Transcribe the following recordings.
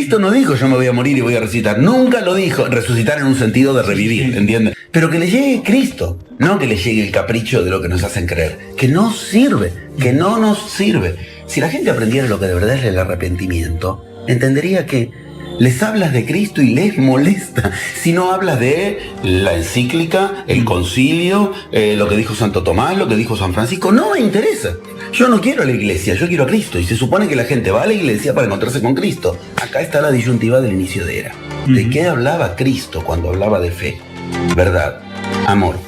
Cristo no dijo yo me voy a morir y voy a resucitar. Nunca lo dijo. Resucitar en un sentido de revivir, ¿entiendes? Pero que le llegue Cristo, no que le llegue el capricho de lo que nos hacen creer. Que no sirve, que no nos sirve. Si la gente aprendiera lo que de verdad es el arrepentimiento, entendería que les hablas de Cristo y les molesta. Si no hablas de la encíclica, el concilio, lo que dijo Santo Tomás, lo que dijo San Francisco, no me interesa. Yo no quiero a la iglesia, yo quiero a Cristo. Y se supone que la gente va a la iglesia para encontrarse con Cristo. Acá está la disyuntiva del inicio de era. ¿De qué hablaba Cristo cuando hablaba de fe? Verdad, amor,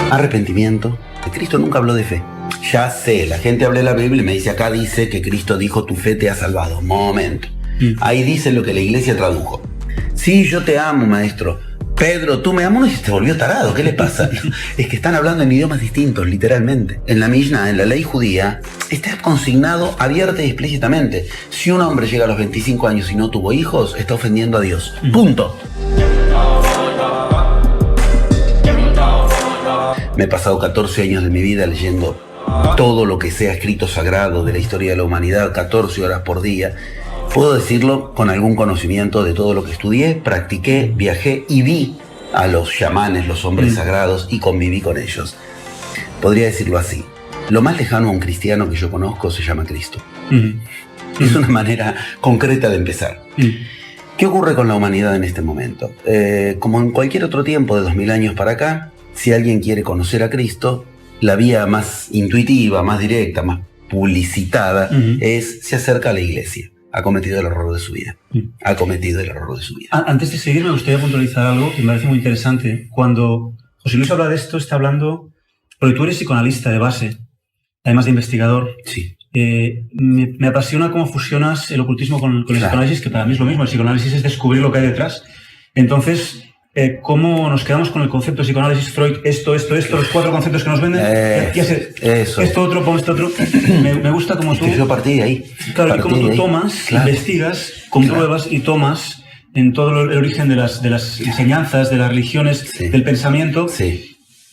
arrepentimiento. Cristo nunca habló de fe. Ya sé, la gente habla de la Biblia y me dice, acá dice que Cristo dijo, tu fe te ha salvado. Momento. Ahí dice lo que la iglesia tradujo. Sí, yo te amo, maestro. Pedro, tú me amas, y se volvió tarado. ¿Qué le pasa? Es que están hablando en idiomas distintos, literalmente. En la Mishnah, en la ley judía, está consignado abierta y explícitamente. Si un hombre llega a los 25 años y no tuvo hijos, está ofendiendo a Dios. Punto. Me he pasado 14 años de mi vida leyendo todo lo que sea escrito sagrado de la historia de la humanidad, 14 horas por día. Puedo decirlo con algún conocimiento de todo lo que estudié, practiqué, viajé y vi a los chamanes, los hombres sagrados, y conviví con ellos. Podría decirlo así. Lo más lejano a un cristiano que yo conozco se llama Cristo. Es una manera concreta de empezar. ¿Qué ocurre con la humanidad en este momento? Como en cualquier otro tiempo de 2000 años para acá, si alguien quiere conocer a Cristo, la vía más intuitiva, más directa, más publicitada, se acerca a la iglesia. Ha cometido el error de su vida. Ha cometido el error de su vida. Antes de seguir, me gustaría puntualizar algo que me parece muy interesante. Cuando José Luis habla de esto, está hablando, porque tú eres psicoanalista de base, además de investigador. Sí. Me apasiona cómo fusionas el ocultismo con el psicoanálisis, que para mí es lo mismo. El psicoanálisis es descubrir lo que hay detrás. Entonces, ¿cómo nos quedamos con el concepto de psicoanálisis, Freud, esto, los 4 conceptos que nos venden? Ya sé, eso. Esto otro, pon esto otro. Me gusta como tú... Es que yo partí de ahí. Claro, y como tú tomas, investigas, compruebas y tomas en todo el origen de las enseñanzas, de las religiones, del pensamiento,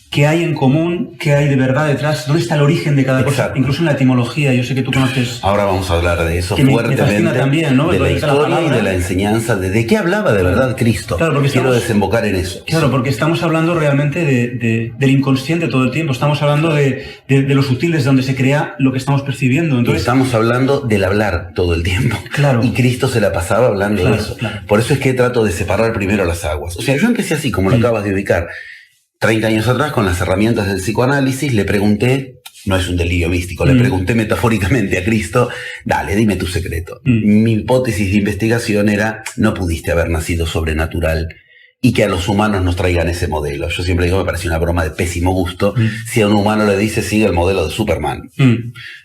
qué hay en común, qué hay de verdad detrás, dónde está el origen de cada cosa, incluso en la etimología. Yo sé que tú conoces... Ahora vamos a hablar de eso fuertemente. Me fascina también, ¿no? De la historia y de la enseñanza, de qué hablaba de verdad Cristo. Claro, porque quiero desembocar en eso. Claro, porque estamos hablando realmente del inconsciente todo el tiempo. Estamos hablando de lo sutil, desde donde se crea lo que estamos percibiendo. Entonces, estamos hablando del hablar todo el tiempo. Claro. Y Cristo se la pasaba hablando de eso. Claro. Por eso es que trato de separar primero las aguas. O sea, yo empecé así, como lo acabas de ubicar. 30 años atrás, con las herramientas del psicoanálisis, le pregunté, no es un delirio místico, le pregunté metafóricamente a Cristo, dale, dime tu secreto. Mi hipótesis de investigación era, no pudiste haber nacido sobrenatural y que a los humanos nos traigan ese modelo. Yo siempre digo, me parece una broma de pésimo gusto, si a un humano le dice, sigue el modelo de Superman.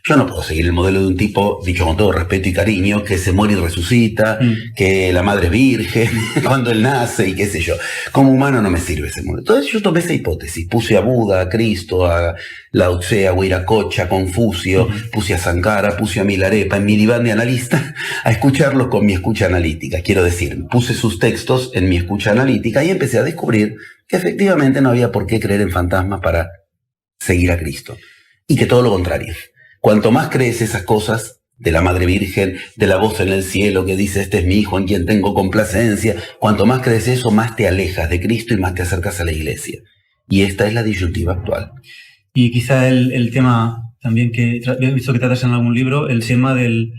Yo no puedo seguir el modelo de un tipo, dicho con todo respeto y cariño, que se muere y resucita, que la madre es virgen cuando él nace y qué sé yo. Como humano no me sirve ese modelo. Entonces yo tomé esa hipótesis, puse a Buda, a Cristo, a Lao Tse, a Huiracocha, a Confucio, puse a Sankara, puse a Milarepa en mi diván de analista a escucharlos con mi escucha analítica. Quiero decir, puse sus textos en mi escucha analítica y empecé a descubrir que efectivamente no había por qué creer en fantasmas para seguir a Cristo. Y que todo lo contrario. Cuanto más crees esas cosas de la Madre Virgen, de la voz en el cielo que dice, este es mi hijo en quien tengo complacencia, cuanto más crees eso, más te alejas de Cristo y más te acercas a la iglesia. Y esta es la disyuntiva actual. Y quizá el tema también que he visto que tratas en algún libro, el tema del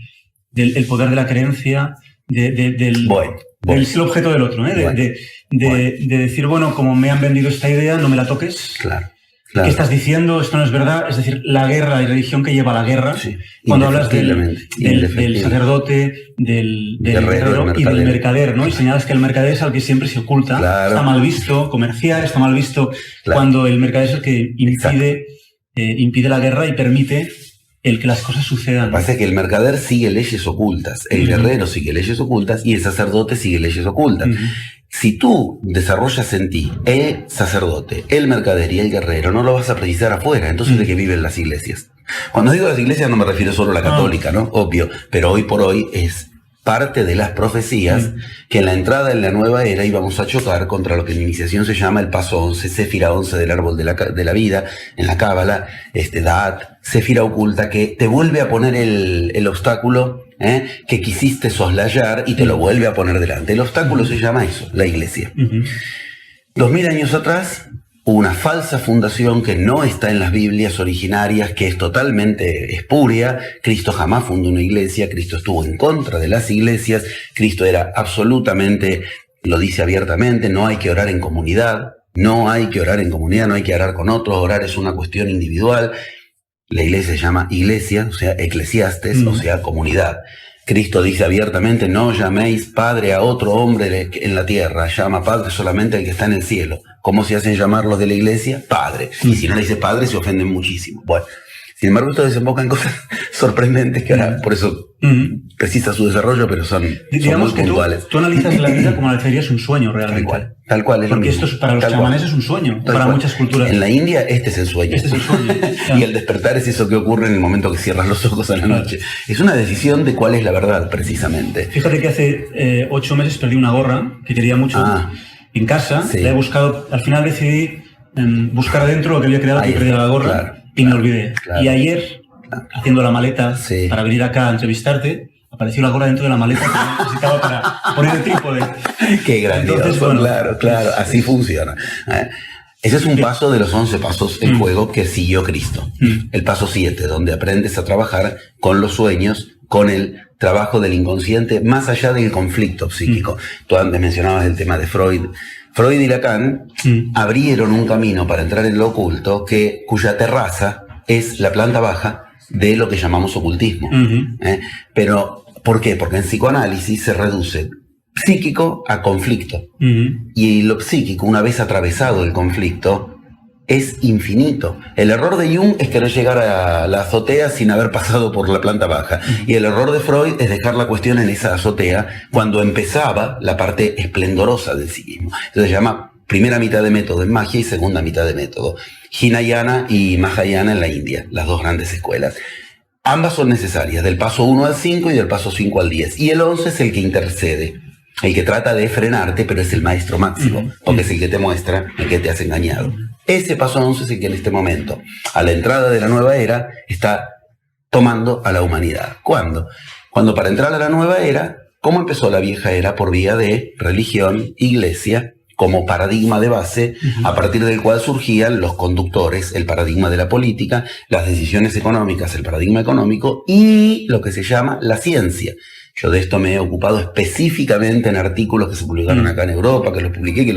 poder de la creencia, del ser objeto del otro, de decir, bueno, como me han vendido esta idea, no me la toques. Claro. ¿Qué estás diciendo? Esto no es verdad. Es decir, la guerra y religión que lleva a la guerra. Sí. Cuando hablas del sacerdote, del guerrero y del mercader, ¿no? Y señalas que el mercader es al que siempre se oculta. Claro. Está mal visto comerciar, está mal visto cuando el mercader es el que impide la guerra y permite el que las cosas sucedan. Pasa que el mercader sigue leyes ocultas, el guerrero sigue leyes ocultas y el sacerdote sigue leyes ocultas. Si tú desarrollas en ti el sacerdote, el mercader y el guerrero, no lo vas a precisar afuera. Entonces, ¿de qué viven las iglesias? Cuando digo las iglesias no me refiero solo a la católica, ¿no? Obvio. Pero hoy por hoy es parte de las profecías que en la entrada en la nueva era íbamos a chocar contra lo que en iniciación se llama el paso 11, Séfira 11 del árbol de la vida, en la Cábala, Da'at, Séfira oculta, que te vuelve a poner el obstáculo que quisiste soslayar y te lo vuelve a poner delante. El obstáculo se llama eso, la iglesia. 2000 años atrás, una falsa fundación que no está en las Biblias originarias, que es totalmente espuria. Cristo jamás fundó una iglesia, Cristo estuvo en contra de las iglesias, Cristo era absolutamente, lo dice abiertamente, no hay que orar en comunidad, no hay que orar en comunidad, no hay que orar con otros, orar es una cuestión individual. La iglesia se llama iglesia, o sea, eclesiastes, o sea, comunidad. Cristo dice abiertamente, no llaméis padre a otro hombre en la tierra, llama padre solamente al que está en el cielo. ¿Cómo se hacen llamar los de la iglesia? Padre. Y si no le dice padre, se ofenden muchísimo. Bueno, sin embargo, esto desemboca en cosas sorprendentes que ahora, por eso precisa su desarrollo, pero son muy puntuales. Tú analizas la vida como analizarías un sueño realmente. Tal cual. Porque esto para los chamanes es un sueño, para muchas culturas. En la India este es el sueño. Este es el sueño. Y el despertar es eso que ocurre en el momento que cierras los ojos a la noche. Es una decisión de cuál es la verdad, precisamente. Fíjate que hace 8 meses perdí una gorra que quería mucho en casa. La he buscado, al final decidí buscar adentro lo que había creado y perdí la gorra y me olvidé. Y ayer, haciendo la maleta para venir acá a entrevistarte, apareció la gorra dentro de la maleta que necesitaba para poner el trípode. Qué grandioso. Entonces, bueno, claro, así funciona. Ese es un paso de los 11 pasos en juego que siguió Cristo. El paso 7, donde aprendes a trabajar con los sueños, con el trabajo del inconsciente, más allá del conflicto psíquico. Tú antes mencionabas el tema de Freud. Freud y Lacan abrieron un camino para entrar en lo oculto cuya terraza es la planta baja de lo que llamamos ocultismo. Pero, ¿por qué? Porque en psicoanálisis se reduce psíquico a conflicto. Y lo psíquico, una vez atravesado el conflicto, es infinito. El error de Jung es querer llegar a la azotea sin haber pasado por la planta baja. Y el error de Freud es dejar la cuestión en esa azotea cuando empezaba la parte esplendorosa del psiquismo. Entonces se llama primera mitad de método en magia y segunda mitad de método. Hinayana y Mahayana en la India, las dos grandes escuelas. Ambas son necesarias, del paso 1 al 5 y del paso 5 al 10. Y el 11 es el que intercede, el que trata de frenarte, pero es el maestro máximo, porque es el que te muestra en qué te has engañado. Ese paso 11 es el que en este momento, a la entrada de la nueva era, está tomando a la humanidad. ¿Cuándo? Cuando para entrar a la nueva era, ¿cómo empezó la vieja era? Por vía de religión, iglesia, como paradigma de base, a partir del cual surgían los conductores, el paradigma de la política, las decisiones económicas, el paradigma económico y lo que se llama la ciencia. Yo de esto me he ocupado específicamente en artículos que se publicaron acá en Europa, que los publiqué,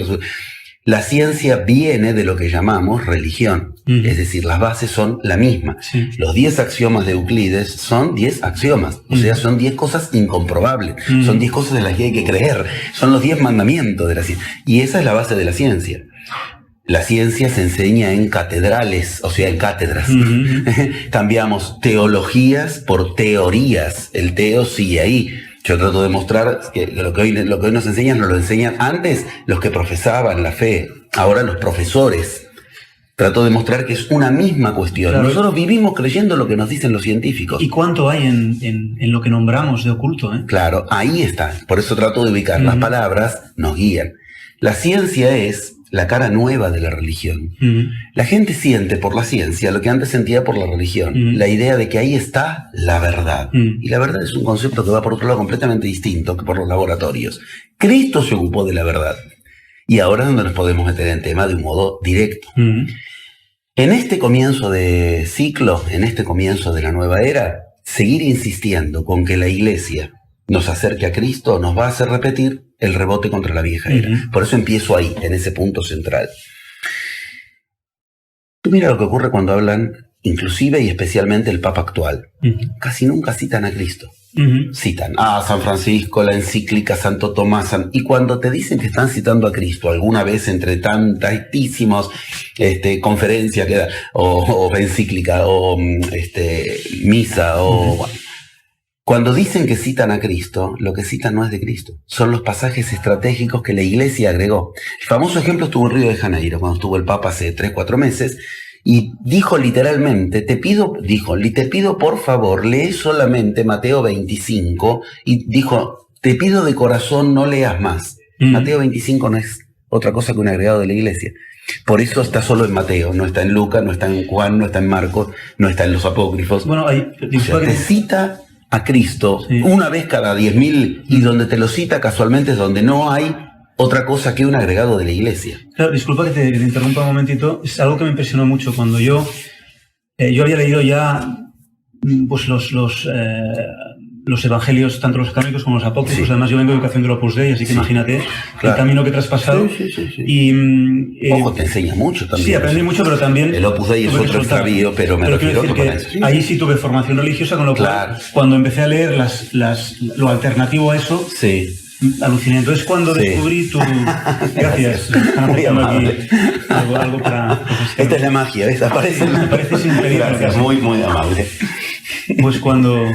La ciencia viene de lo que llamamos religión, es decir, las bases son la misma. Los 10 axiomas de Euclides son 10 axiomas, o sea, son 10 cosas incomprobables, son 10 cosas en las que hay que creer, son los 10 mandamientos de la ciencia. Y esa es la base de la ciencia. La ciencia se enseña en catedrales, o sea, en cátedras. Cambiamos teologías por teorías, el teo sigue ahí. Yo trato de mostrar que lo que hoy nos enseñan, nos lo enseñan antes los que profesaban la fe, ahora los profesores. Trato de mostrar que es una misma cuestión. Claro. Nosotros vivimos creyendo lo que nos dicen los científicos. ¿Y cuánto hay en lo que nombramos de oculto? Claro, ahí está. Por eso trato de ubicar. Las palabras nos guían. La ciencia es la cara nueva de la religión. La gente siente por la ciencia lo que antes sentía por la religión, la idea de que ahí está la verdad. Y la verdad es un concepto que va por otro lado completamente distinto que por los laboratorios. Cristo se ocupó de la verdad. Y ahora es donde nos podemos meter en tema de un modo directo. En este comienzo de ciclo, en este comienzo de la nueva era, seguir insistiendo con que la iglesia nos acerque a Cristo nos va a hacer repetir el rebote contra la vieja era. Por eso empiezo ahí, en ese punto central. Tú mira lo que ocurre cuando hablan, inclusive y especialmente el Papa actual. Casi nunca citan a Cristo. Citan a San Francisco, la encíclica Santo Tomás. Y cuando te dicen que están citando a Cristo, alguna vez entre tantísimos conferencias que da, o encíclica, o misa, o... Cuando dicen que citan a Cristo, lo que citan no es de Cristo. Son los pasajes estratégicos que la Iglesia agregó. El famoso ejemplo estuvo en Río de Janeiro, cuando estuvo el Papa hace 3-4 meses, y dijo literalmente, te pido por favor, lee solamente Mateo 25, y dijo, te pido de corazón, no leas más. Mateo 25 no es otra cosa que un agregado de la Iglesia. Por eso está solo en Mateo, no está en Lucas, no está en Juan, no está en Marcos, no está en los apócrifos. Bueno, te cita a Cristo una vez cada 10.000 y donde te lo cita casualmente es donde no hay otra cosa que un agregado de la Iglesia. Claro, disculpa que te interrumpa un momentito. Es algo que me impresionó mucho cuando yo había leído ya pues los evangelios, tanto los canónicos como los apócrifos. Además, yo vengo de educación del Opus Dei, así que imagínate el camino que te has pasado. Y, ojo, te enseña mucho también. Sí, aprendí mucho, pero también... El Opus Dei es otro extravío, pero me refiero que ahí sí tuve formación religiosa, con lo cual, cuando empecé a leer lo alternativo a eso, aluciné. Entonces, cuando descubrí tu... Gracias. Muy amable. Aquí algo para... Esta es la magia, ¿ves? Aparece sin pedir. Gracias, muy, muy amable. Pues cuando...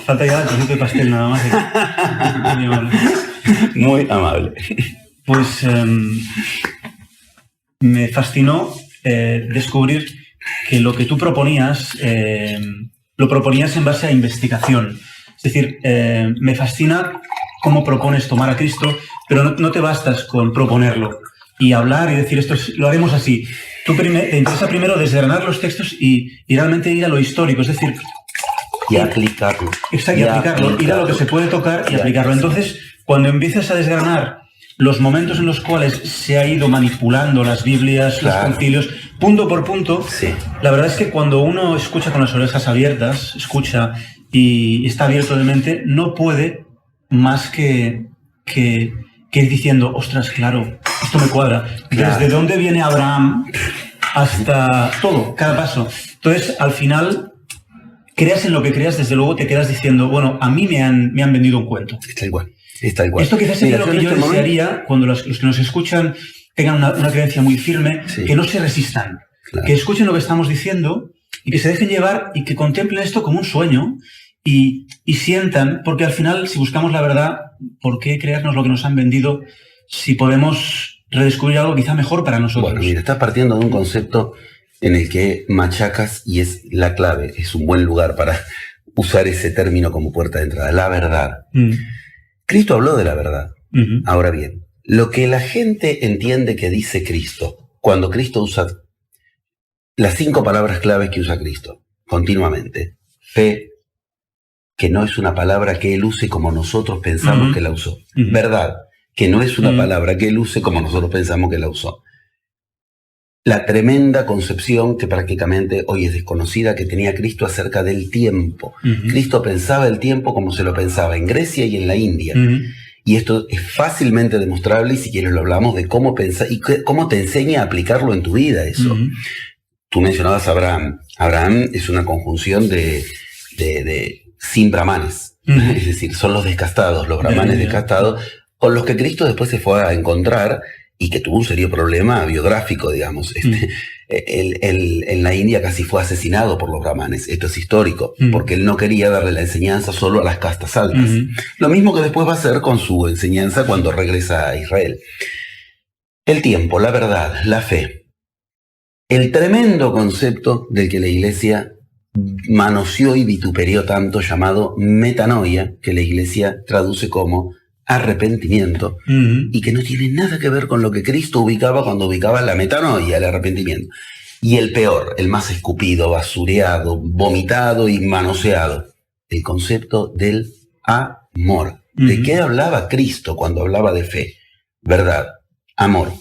Falta ya el trocito de pastel nada más. Muy amable. Muy amable. Pues me fascinó descubrir que lo que tú proponías, lo proponías en base a investigación. Es decir, me fascina cómo propones tomar a Cristo, pero no te bastas con proponerlo y hablar y decir esto lo haremos así. Te interesa primero desgranar los textos y realmente ir a lo histórico, es decir... Y aplicarlo. Exacto, y aplicarlo. Ir a lo que se puede tocar y aplicarlo. Entonces, cuando empiezas a desgranar los momentos en los cuales se ha ido manipulando las Biblias, los concilios, punto por punto, la verdad es que cuando uno escucha con las orejas abiertas, escucha y está abierto de mente, no puede más que ir diciendo, ostras, claro, esto me cuadra. Desde dónde viene Abraham hasta todo, cada paso. Entonces, al final... Creas en lo que creas, desde luego te quedas diciendo, bueno, a mí me han vendido un cuento. Está igual. Esto quizás sería lo que yo desearía cuando los que nos escuchan tengan una creencia muy firme, que no se resistan, que escuchen lo que estamos diciendo y que se dejen llevar y que contemplen esto como un sueño y sientan, porque al final, si buscamos la verdad, ¿por qué creernos lo que nos han vendido si podemos redescubrir algo quizá mejor para nosotros? Bueno, mira, estás partiendo de un concepto en el que machacas y es la clave, es un buen lugar para usar ese término como puerta de entrada, la verdad. Cristo habló de la verdad. Ahora bien, lo que la gente entiende que dice Cristo, cuando Cristo usa las 5 palabras claves que usa Cristo continuamente, fe, que no es una palabra que él use como nosotros pensamos que la usó, verdad, que no es una palabra que él use como nosotros pensamos que la usó. La tremenda concepción que prácticamente hoy es desconocida que tenía Cristo acerca del tiempo. Cristo pensaba el tiempo como se lo pensaba en Grecia y en la India. Y esto es fácilmente demostrable y si quieres lo hablamos de cómo pensar y cómo te enseña a aplicarlo en tu vida eso. Tú mencionabas a Abraham. Abraham es una conjunción de sin brahmanes. Es decir, son los descastados, los brahmanes descastados, con los que Cristo después se fue a encontrar y que tuvo un serio problema biográfico, digamos. En la India casi fue asesinado por los brahmanes. Esto es histórico, porque él no quería darle la enseñanza solo a las castas altas. Lo mismo que después va a hacer con su enseñanza cuando regresa a Israel. El tiempo, la verdad, la fe. El tremendo concepto del que la Iglesia manoseó y vituperió tanto, llamado metanoia, que la Iglesia traduce como arrepentimiento, y que no tiene nada que ver con lo que Cristo ubicaba cuando ubicaba la metanoia, el arrepentimiento. Y el peor, el más escupido, basureado, vomitado y manoseado, el concepto del amor. ¿De qué hablaba Cristo cuando hablaba de fe? Verdad, amor,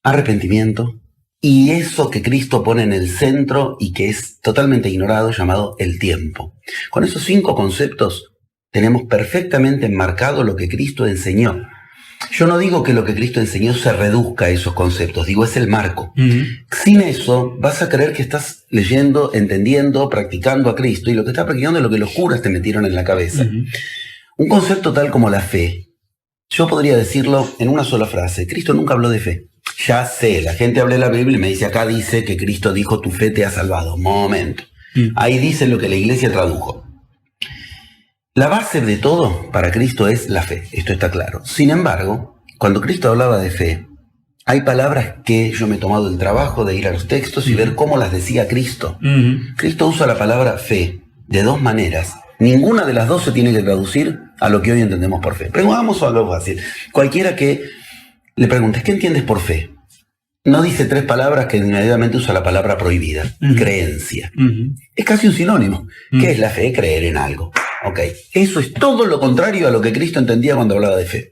arrepentimiento, y eso que Cristo pone en el centro y que es totalmente ignorado, llamado el tiempo. Con esos 5 conceptos tenemos perfectamente enmarcado lo que Cristo enseñó. Yo no digo que lo que Cristo enseñó se reduzca a esos conceptos, digo, es el marco. Sin eso, vas a creer que estás leyendo, entendiendo, practicando a Cristo, y lo que estás practicando es lo que los curas te metieron en la cabeza. Un concepto tal como la fe, yo podría decirlo en una sola frase: Cristo nunca habló de fe. Ya sé, la gente habla de la Biblia y me dice, acá dice que Cristo dijo, tu fe te ha salvado. Momento. Ahí dice lo que la Iglesia tradujo. La base de todo para Cristo es la fe, esto está claro. Sin embargo, cuando Cristo hablaba de fe, hay palabras que yo me he tomado el trabajo de ir a los textos y ver cómo las decía Cristo. Cristo usa la palabra fe de 2 maneras. Ninguna de las 2 se tiene que traducir a lo que hoy entendemos por fe. Pero vamos a algo fácil. Cualquiera que le preguntes, ¿qué entiendes por fe? no dice 3 palabras que inmediatamente usa la palabra prohibida, creencia. Es casi un sinónimo. ¿Qué es la fe? Creer en algo. Ok, eso es todo lo contrario a lo que Cristo entendía cuando hablaba de fe.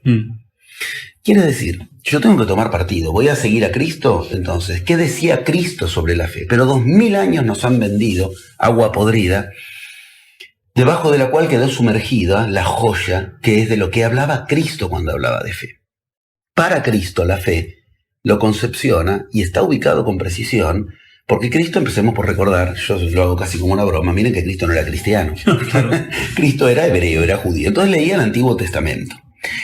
Quiere decir, yo tengo que tomar partido, voy a seguir a Cristo. Entonces, ¿qué decía Cristo sobre la fe? Pero 2000 años nos han vendido agua podrida, debajo de la cual quedó sumergida la joya que es de lo que hablaba Cristo cuando hablaba de fe. Para Cristo la fe lo concepciona y está ubicado con precisión, porque Cristo, empecemos por recordar, yo lo hago casi como una broma, miren que Cristo no era cristiano. Cristo era hebreo, era judío. Entonces leía el Antiguo Testamento.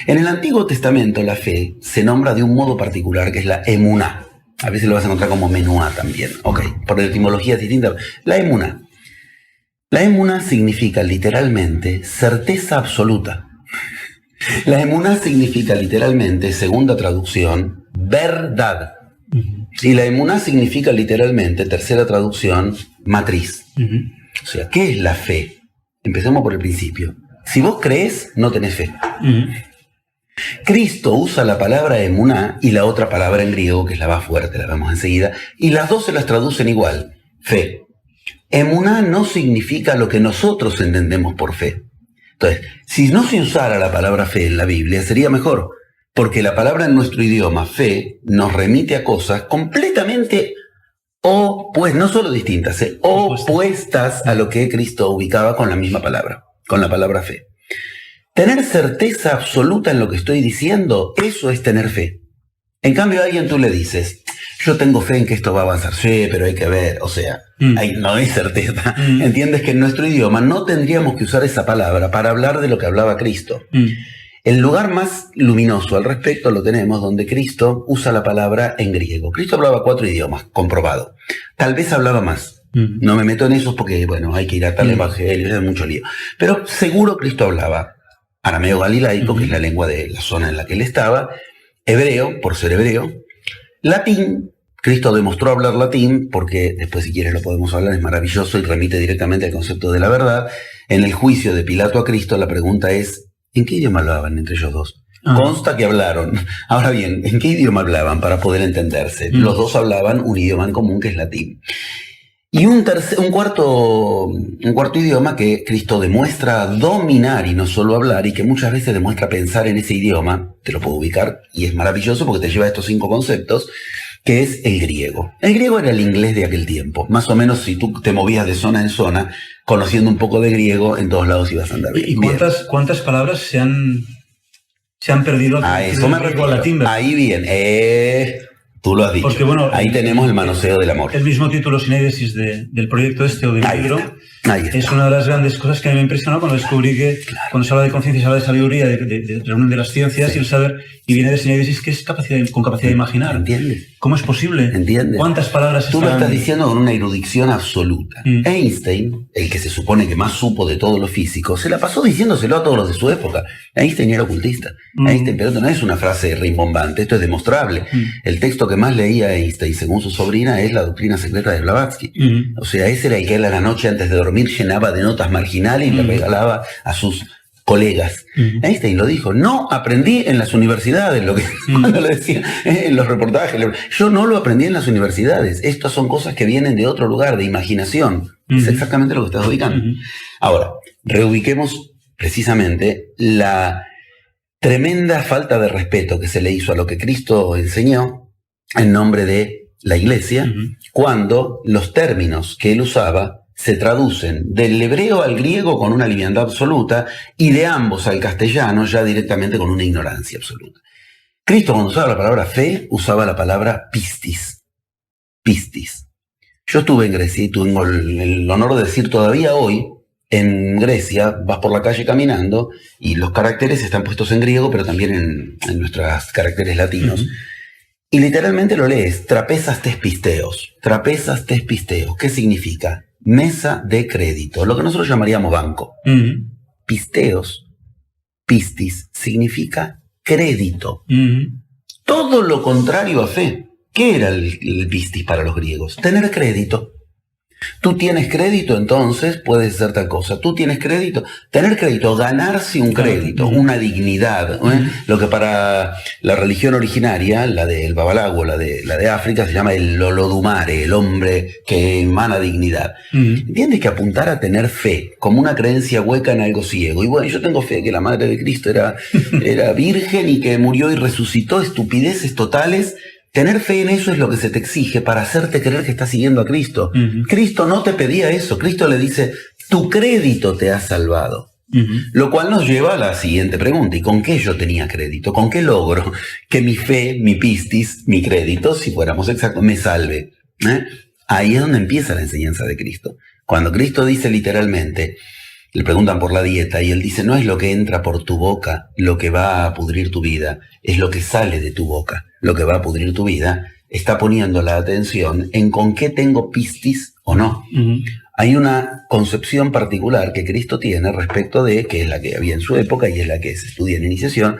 En el Antiguo Testamento la fe se nombra de un modo particular, que es la emuná. A veces lo vas a encontrar como menuá también. Ok, por etimología distinta. La emuná. La emuná significa literalmente certeza absoluta. La emuná significa literalmente, segunda traducción, verdad. Y la emuná significa literalmente, tercera traducción, matriz. O sea, ¿qué es la fe? Empecemos por el principio. Si vos crees, no tenés fe. Cristo usa la palabra emuná y la otra palabra en griego, que es la más fuerte, la vemos enseguida, y las dos se las traducen igual, fe. Emuná no significa lo que nosotros entendemos por fe. Entonces, si no se usara la palabra fe en la Biblia, sería mejor, porque la palabra en nuestro idioma, fe, nos remite a cosas completamente no solo distintas, opuestas a lo que Cristo ubicaba con la misma palabra, con la palabra fe. Tener certeza absoluta en lo que estoy diciendo, eso es tener fe. En cambio, a alguien tú le dices, yo tengo fe en que esto va a avanzar. Sí, pero hay que ver, o sea, no hay certeza. Entiendes que en nuestro idioma no tendríamos que usar esa palabra para hablar de lo que hablaba Cristo. El lugar más luminoso al respecto lo tenemos donde Cristo usa la palabra en griego. Cristo hablaba 4 idiomas, comprobado. Tal vez hablaba más. No me meto en esos porque, bueno, hay que ir a tal evangelio, es mucho lío. Pero seguro Cristo hablaba arameo galilaico, que es la lengua de la zona en la que él estaba, hebreo, por ser hebreo, latín. Cristo demostró hablar latín, porque después si quieres lo podemos hablar, es maravilloso y remite directamente al concepto de la verdad. En el juicio de Pilato a Cristo la pregunta es, ¿en qué idioma hablaban entre ellos dos? Consta que hablaron. Ahora bien, ¿en qué idioma hablaban para poder entenderse? Los dos hablaban un idioma en común que es latín. Y un cuarto idioma que Cristo demuestra dominar y no solo hablar, y que muchas veces demuestra pensar en ese idioma, te lo puedo ubicar, y es maravilloso porque te lleva a estos 5 conceptos, que es el griego. El griego era el inglés de aquel tiempo. Más o menos si tú te movías de zona en zona, conociendo un poco de griego, en todos lados ibas a andar bien. ¿Y cuántas palabras se han perdido? A eso me refiero. Ahí bien. Tú lo has dicho. Porque, bueno, ahí tenemos el manoseo del amor. El mismo título sinéidesis del proyecto o del libro es una de las grandes cosas que a mí me impresionó cuando descubrí que cuando se habla de conciencia se habla de sabiduría, de reunión de las ciencias y el saber, y viene de sinéidesis, que es con capacidad de imaginar. ¿Entiendes? ¿Cómo es posible? ¿Entiendes? ¿Cuántas palabras Tú lo estás diciendo con una erudición absoluta. Einstein, el que se supone que más supo de todo lo físico, se la pasó diciéndoselo a todos los de su época. Einstein era ocultista. Einstein, pero esto no es una frase rimbombante, esto es demostrable. El texto que más leía Einstein, según su sobrina, es La doctrina secreta de Blavatsky. O sea, ese era el que él a la noche antes de dormir llenaba de notas marginales y le regalaba a sus colegas. Einstein lo dijo, no aprendí en las universidades, lo que cuando lo decía en los reportajes, yo no lo aprendí en las universidades, estas son cosas que vienen de otro lugar, de imaginación. Es exactamente lo que estás ubicando. Ahora, reubiquemos precisamente la tremenda falta de respeto que se le hizo a lo que Cristo enseñó en nombre de la Iglesia, cuando los términos que él usaba se traducen del hebreo al griego con una liviandad absoluta y de ambos al castellano ya directamente con una ignorancia absoluta. Cristo, cuando usaba la palabra fe, usaba la palabra pistis. Pistis. Yo estuve en Grecia y tengo el honor de decir todavía hoy, en Grecia vas por la calle caminando y los caracteres están puestos en griego, pero también en nuestros caracteres latinos. Y literalmente lo lees, trapezas tes pisteos. Trapezas tes pisteos. ¿Qué significa? Mesa de crédito, lo que nosotros llamaríamos banco. Pisteos, pistis, significa crédito. Todo lo contrario a fe. ¿Qué era el pistis para los griegos? Tener crédito. Tú tienes crédito, entonces puedes hacer tal cosa. Tú tienes crédito. Tener crédito, ganarse un crédito, una dignidad. Lo que para la religión originaria, la del Babalago, la de África, se llama el Olodumare, el hombre que emana dignidad. ¿Entiendes? Que apuntar a tener fe, como una creencia hueca en algo ciego. Y bueno, yo tengo fe que la madre de Cristo era virgen y que murió y resucitó, estupideces totales. Tener fe en eso es lo que se te exige para hacerte creer que estás siguiendo a Cristo. Cristo no te pedía eso. Cristo le dice, tu crédito te ha salvado. Lo cual nos lleva a la siguiente pregunta. ¿Y con qué yo tenía crédito? ¿Con qué logro que mi fe, mi pistis, mi crédito, si fuéramos exactos, me salve? Ahí es donde empieza la enseñanza de Cristo. Cuando Cristo dice literalmente, le preguntan por la dieta y él dice, no es lo que entra por tu boca lo que va a pudrir tu vida, es lo que sale de tu boca lo que va a pudrir tu vida. Está poniendo la atención en con qué tengo pistis o no. Hay una concepción particular que Cristo tiene respecto de, que es la que había en su época y es la que se estudia en iniciación,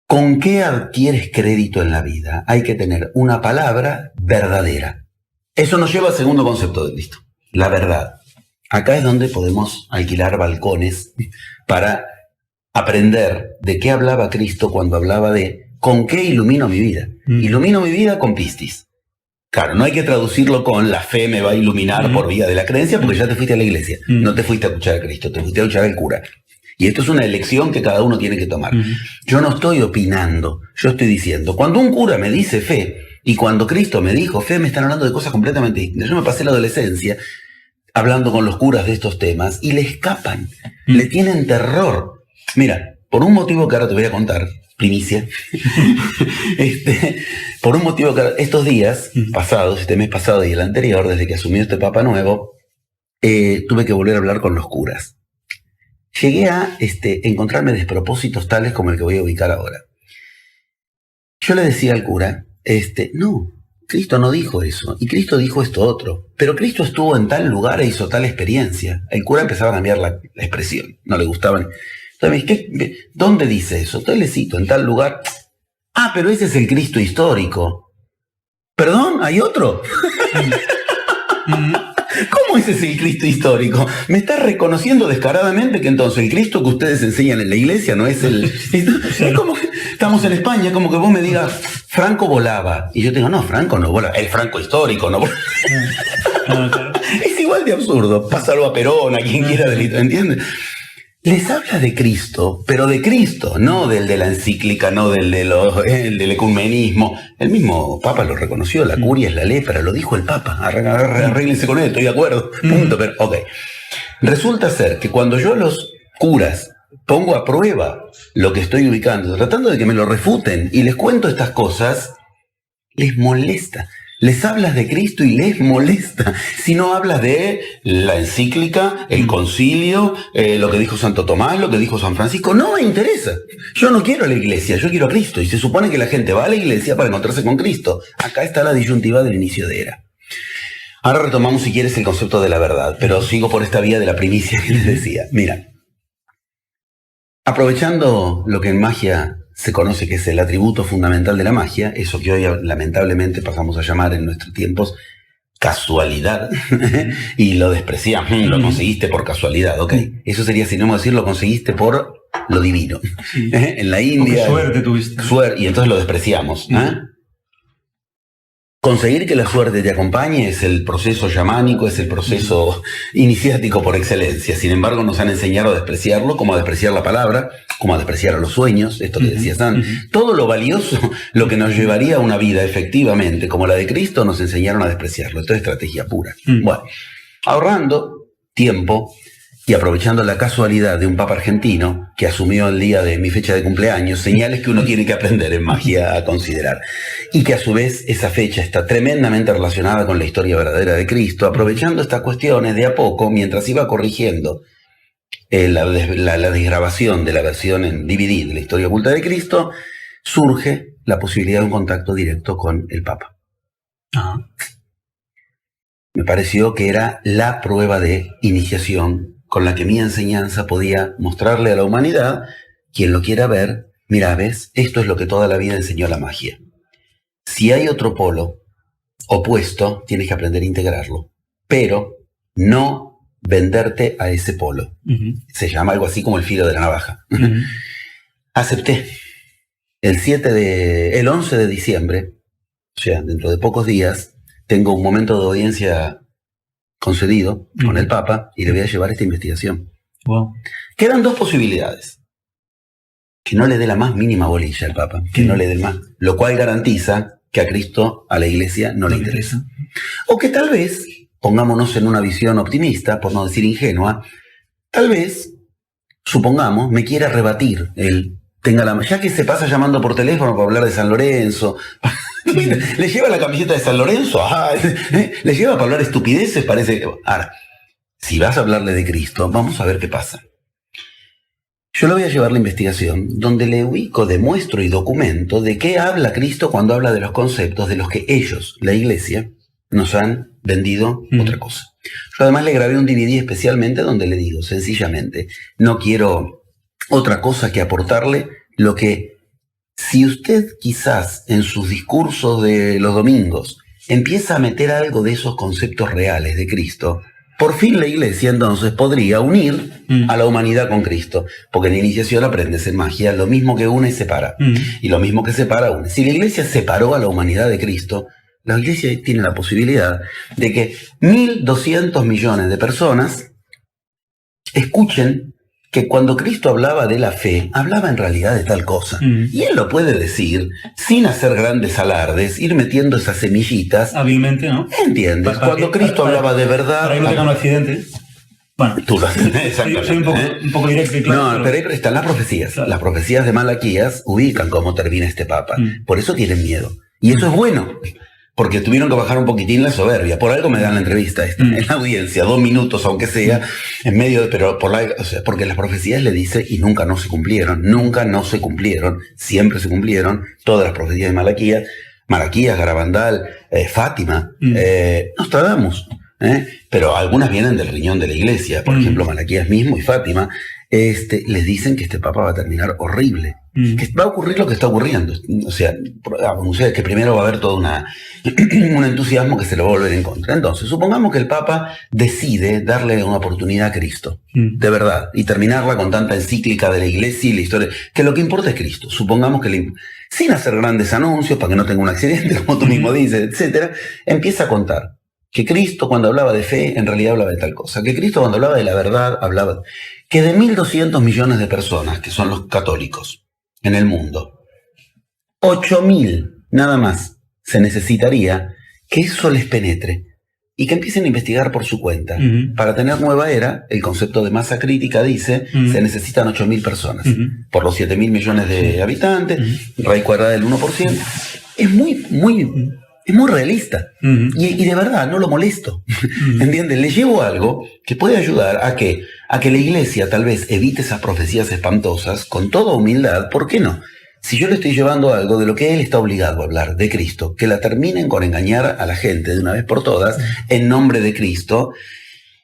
¿con qué adquieres crédito en la vida? Hay que tener una palabra verdadera. Eso nos lleva al segundo concepto de Cristo, la verdad. Acá es donde podemos alquilar balcones para aprender de qué hablaba Cristo cuando hablaba de ¿con qué ilumino mi vida? Ilumino mi vida con pistis. Claro, no hay que traducirlo con la fe me va a iluminar por vía de la creencia, porque ya te fuiste a la iglesia. No te fuiste a escuchar a Cristo, te fuiste a escuchar al cura. Y esto es una elección que cada uno tiene que tomar. Yo no estoy opinando, yo estoy diciendo, cuando un cura me dice fe, y cuando Cristo me dijo fe, me están hablando de cosas completamente distintas. Yo me pasé la adolescencia hablando con los curas de estos temas y le escapan, le tienen terror. Mira, por un motivo que ahora te voy a contar, primicia, por un motivo que estos días pasados, este mes pasado y el anterior, desde que asumió este Papa nuevo, tuve que volver a hablar con los curas. Llegué a encontrarme despropósitos tales como el que voy a ubicar ahora. Yo le decía al cura, no, Cristo no dijo eso, y Cristo dijo esto otro, pero Cristo estuvo en tal lugar e hizo tal experiencia. El cura empezaba a cambiar la expresión, no le gustaban. Entonces, ¿dónde dice eso? Entonces le cito, en tal lugar. Ah, pero ese es el Cristo histórico. ¿Perdón? ¿Hay otro? ¿Cómo ese es el Cristo histórico? Me está reconociendo descaradamente que entonces el Cristo que ustedes enseñan en la iglesia no es el... Es como que estamos en España, como que vos me digas, Franco volaba. Y yo te digo, no, Franco no volaba. El Franco histórico no volaba. Es igual de absurdo. Pásalo a Perón, a quien quiera delito, ¿entiendes? Les habla de Cristo, pero de Cristo, no del de la encíclica, no del del ecumenismo. El mismo Papa lo reconoció, la curia es la lepra, lo dijo el Papa. Arréglense con él, estoy de acuerdo. Punto, pero ok. Resulta ser que cuando yo a los curas pongo a prueba lo que estoy ubicando, tratando de que me lo refuten y les cuento estas cosas, les molesta. Les hablas de Cristo y les molesta. Si no hablas de la encíclica, el concilio, lo que dijo Santo Tomás, lo que dijo San Francisco, no me interesa. Yo no quiero a la iglesia, yo quiero a Cristo. Y se supone que la gente va a la iglesia para encontrarse con Cristo. Acá está la disyuntiva del inicio de era. Ahora retomamos, si quieres, el concepto de la verdad, pero sigo por esta vía de la primicia que les decía. Mira, aprovechando lo que en magia se conoce que es el atributo fundamental de la magia, eso que hoy lamentablemente pasamos a llamar en nuestros tiempos casualidad, y lo despreciamos, lo conseguiste por casualidad, ok. Eso sería sinónimo de decir lo conseguiste por lo divino. En la India... Suerte tuviste. Y entonces lo despreciamos. Conseguir que la suerte te acompañe es el proceso chamánico, es el proceso iniciático por excelencia. Sin embargo, nos han enseñado a despreciarlo, como a despreciar la palabra, como a despreciar a los sueños, esto que decías antes. Todo lo valioso, lo que nos llevaría a una vida efectivamente como la de Cristo, nos enseñaron a despreciarlo. Esto es estrategia pura. Bueno, ahorrando tiempo y aprovechando la casualidad de un papa argentino que asumió el día de mi fecha de cumpleaños, señales que uno tiene que aprender en magia a considerar. Y que a su vez esa fecha está tremendamente relacionada con la historia verdadera de Cristo, aprovechando estas cuestiones de a poco, mientras iba corrigiendo la desgrabación de la versión en DVD de la historia oculta de Cristo, surge la posibilidad de un contacto directo con el Papa. Me pareció que era la prueba de iniciación con la que mi enseñanza podía mostrarle a la humanidad, quien lo quiera ver, mira, ves, esto es lo que toda la vida enseñó la magia. Si hay otro polo opuesto, tienes que aprender a integrarlo, pero no venderte a ese polo. Se llama algo así como el filo de la navaja. Acepté. El 11 de diciembre, o sea, dentro de pocos días, tengo un momento de audiencia concedido con el Papa y le voy a llevar esta investigación. Wow. Quedan dos posibilidades. Que no le dé la más mínima bolilla al Papa, que no le dé el más, lo cual garantiza que a Cristo, a la Iglesia, no le interesa. O que tal vez, pongámonos en una visión optimista, por no decir ingenua, tal vez, supongamos, me quiera rebatir él. Ya que se pasa llamando por teléfono para hablar de San Lorenzo, le lleva la camiseta de San Lorenzo, le lleva para hablar estupideces, parece. Ahora, si vas a hablarle de Cristo, vamos a ver qué pasa. Yo le voy a llevar la investigación donde le ubico, demuestro y documento de qué habla Cristo cuando habla de los conceptos de los que ellos, la Iglesia, nos han vendido otra cosa. Yo además le grabé un DVD especialmente donde le digo, sencillamente, no quiero otra cosa que aportarle lo que, si usted quizás en sus discursos de los domingos empieza a meter algo de esos conceptos reales de Cristo, por fin la Iglesia entonces podría unir a la humanidad con Cristo, porque en la iniciación aprendes en magia lo mismo que une separa, y lo mismo que separa une. Si la Iglesia separó a la humanidad de Cristo, la Iglesia tiene la posibilidad de que 1.200 millones de personas escuchen que cuando Cristo hablaba de la fe, hablaba en realidad de tal cosa. Y él lo puede decir sin hacer grandes alardes, ir metiendo esas semillitas. Hábilmente, ¿no? ¿Entiendes? Cuando Cristo hablaba de verdad... Para que no tenga un accidente. Bueno, tú lo haces, exactamente. Soy un poco directo y claro. No, pero están las profecías. Claro. Las profecías de Malaquías ubican cómo termina este Papa. Por eso tienen miedo. Y eso es bueno. Porque tuvieron que bajar un poquitín la soberbia. Por algo me dan la entrevista en la audiencia, 2 minutos aunque sea, en medio de, pero porque las profecías le dice y nunca no se cumplieron, siempre se cumplieron, todas las profecías de Malaquías, Garabandal, Fátima, Nostradamus, pero algunas vienen del riñón de la Iglesia, por ejemplo Malaquías mismo y Fátima, les dicen que este Papa va a terminar horrible, que va a ocurrir lo que está ocurriendo, o sea, que primero va a haber todo un entusiasmo que se lo va a volver en contra. Entonces, supongamos que el Papa decide darle una oportunidad a Cristo, de verdad, y terminarla con tanta encíclica de la Iglesia y la historia, que lo que importa es Cristo. Supongamos que sin hacer grandes anuncios, para que no tenga un accidente, como tú mismo dices, etcétera, empieza a contar que Cristo cuando hablaba de fe, en realidad hablaba de tal cosa, que Cristo cuando hablaba de la verdad, hablaba que de 1.200 millones de personas, que son los católicos en el mundo, 8.000 nada más se necesitaría que eso les penetre y que empiecen a investigar por su cuenta. Para tener nueva era, el concepto de masa crítica dice, se necesitan 8.000 personas. Por los 7.000 millones de habitantes, raíz cuadrada del 1%. Es muy realista. Y de verdad, no lo molesto. ¿Entiendes? Le llevo algo que puede ayudar a que la Iglesia tal vez evite esas profecías espantosas con toda humildad. ¿Por qué no? Si yo le estoy llevando algo de lo que él está obligado a hablar, de Cristo, que la terminen con engañar a la gente de una vez por todas, en nombre de Cristo,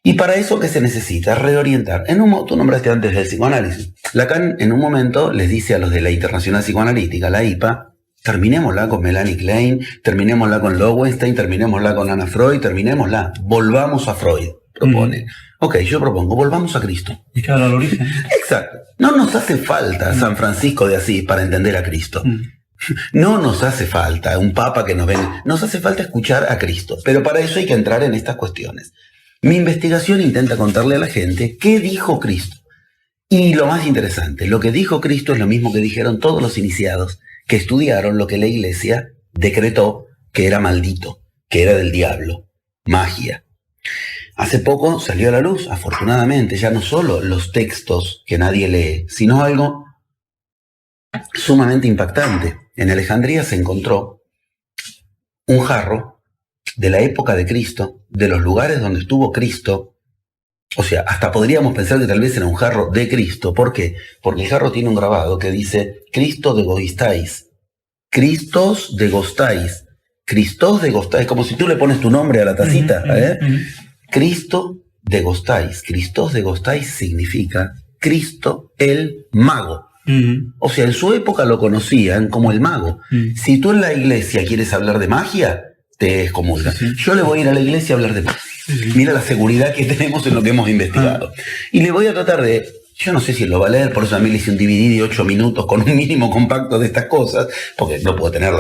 y para eso, ¿qué se necesita? Reorientar. Tú nombraste antes del psicoanálisis. Lacan en un momento les dice a los de la Internacional Psicoanalítica, la IPA, terminémosla con Melanie Klein, terminémosla con Lowenstein, terminémosla con Ana Freud, terminémosla. Volvamos a Freud, propone. Ok, yo propongo, volvamos a Cristo. Y claro, al origen. Exacto. No nos hace falta San Francisco de Asís para entender a Cristo. No nos hace falta un papa que nos venga. Nos hace falta escuchar a Cristo. Pero para eso hay que entrar en estas cuestiones. Mi investigación intenta contarle a la gente qué dijo Cristo. Y lo más interesante, lo que dijo Cristo es lo mismo que dijeron todos los iniciados que estudiaron lo que la Iglesia decretó que era maldito, que era del diablo, magia. Hace poco salió a la luz, afortunadamente, ya no solo los textos que nadie lee, sino algo sumamente impactante. En Alejandría se encontró un jarro de la época de Cristo, de los lugares donde estuvo Cristo. O sea, hasta podríamos pensar que tal vez era un jarro de Cristo. ¿Por qué? Porque el jarro tiene un grabado que dice Cristo de Gostáis, Cristos de Gostáis, Cristos de Gostáis, como si tú le pones tu nombre a la tacita. Cristo de Gostáis. Cristos de Gostáis significa Cristo el mago. O sea, en su época lo conocían como el mago. Si tú en la iglesia quieres hablar de magia, te excomulgan. Yo le voy a ir a la iglesia a hablar de magia. Mira la seguridad que tenemos en lo que hemos investigado. Y le voy a tratar de... Yo no sé si lo va a leer, por eso a mí le hice un DVD de 8 minutos con un mínimo compacto de estas cosas, porque no puedo tener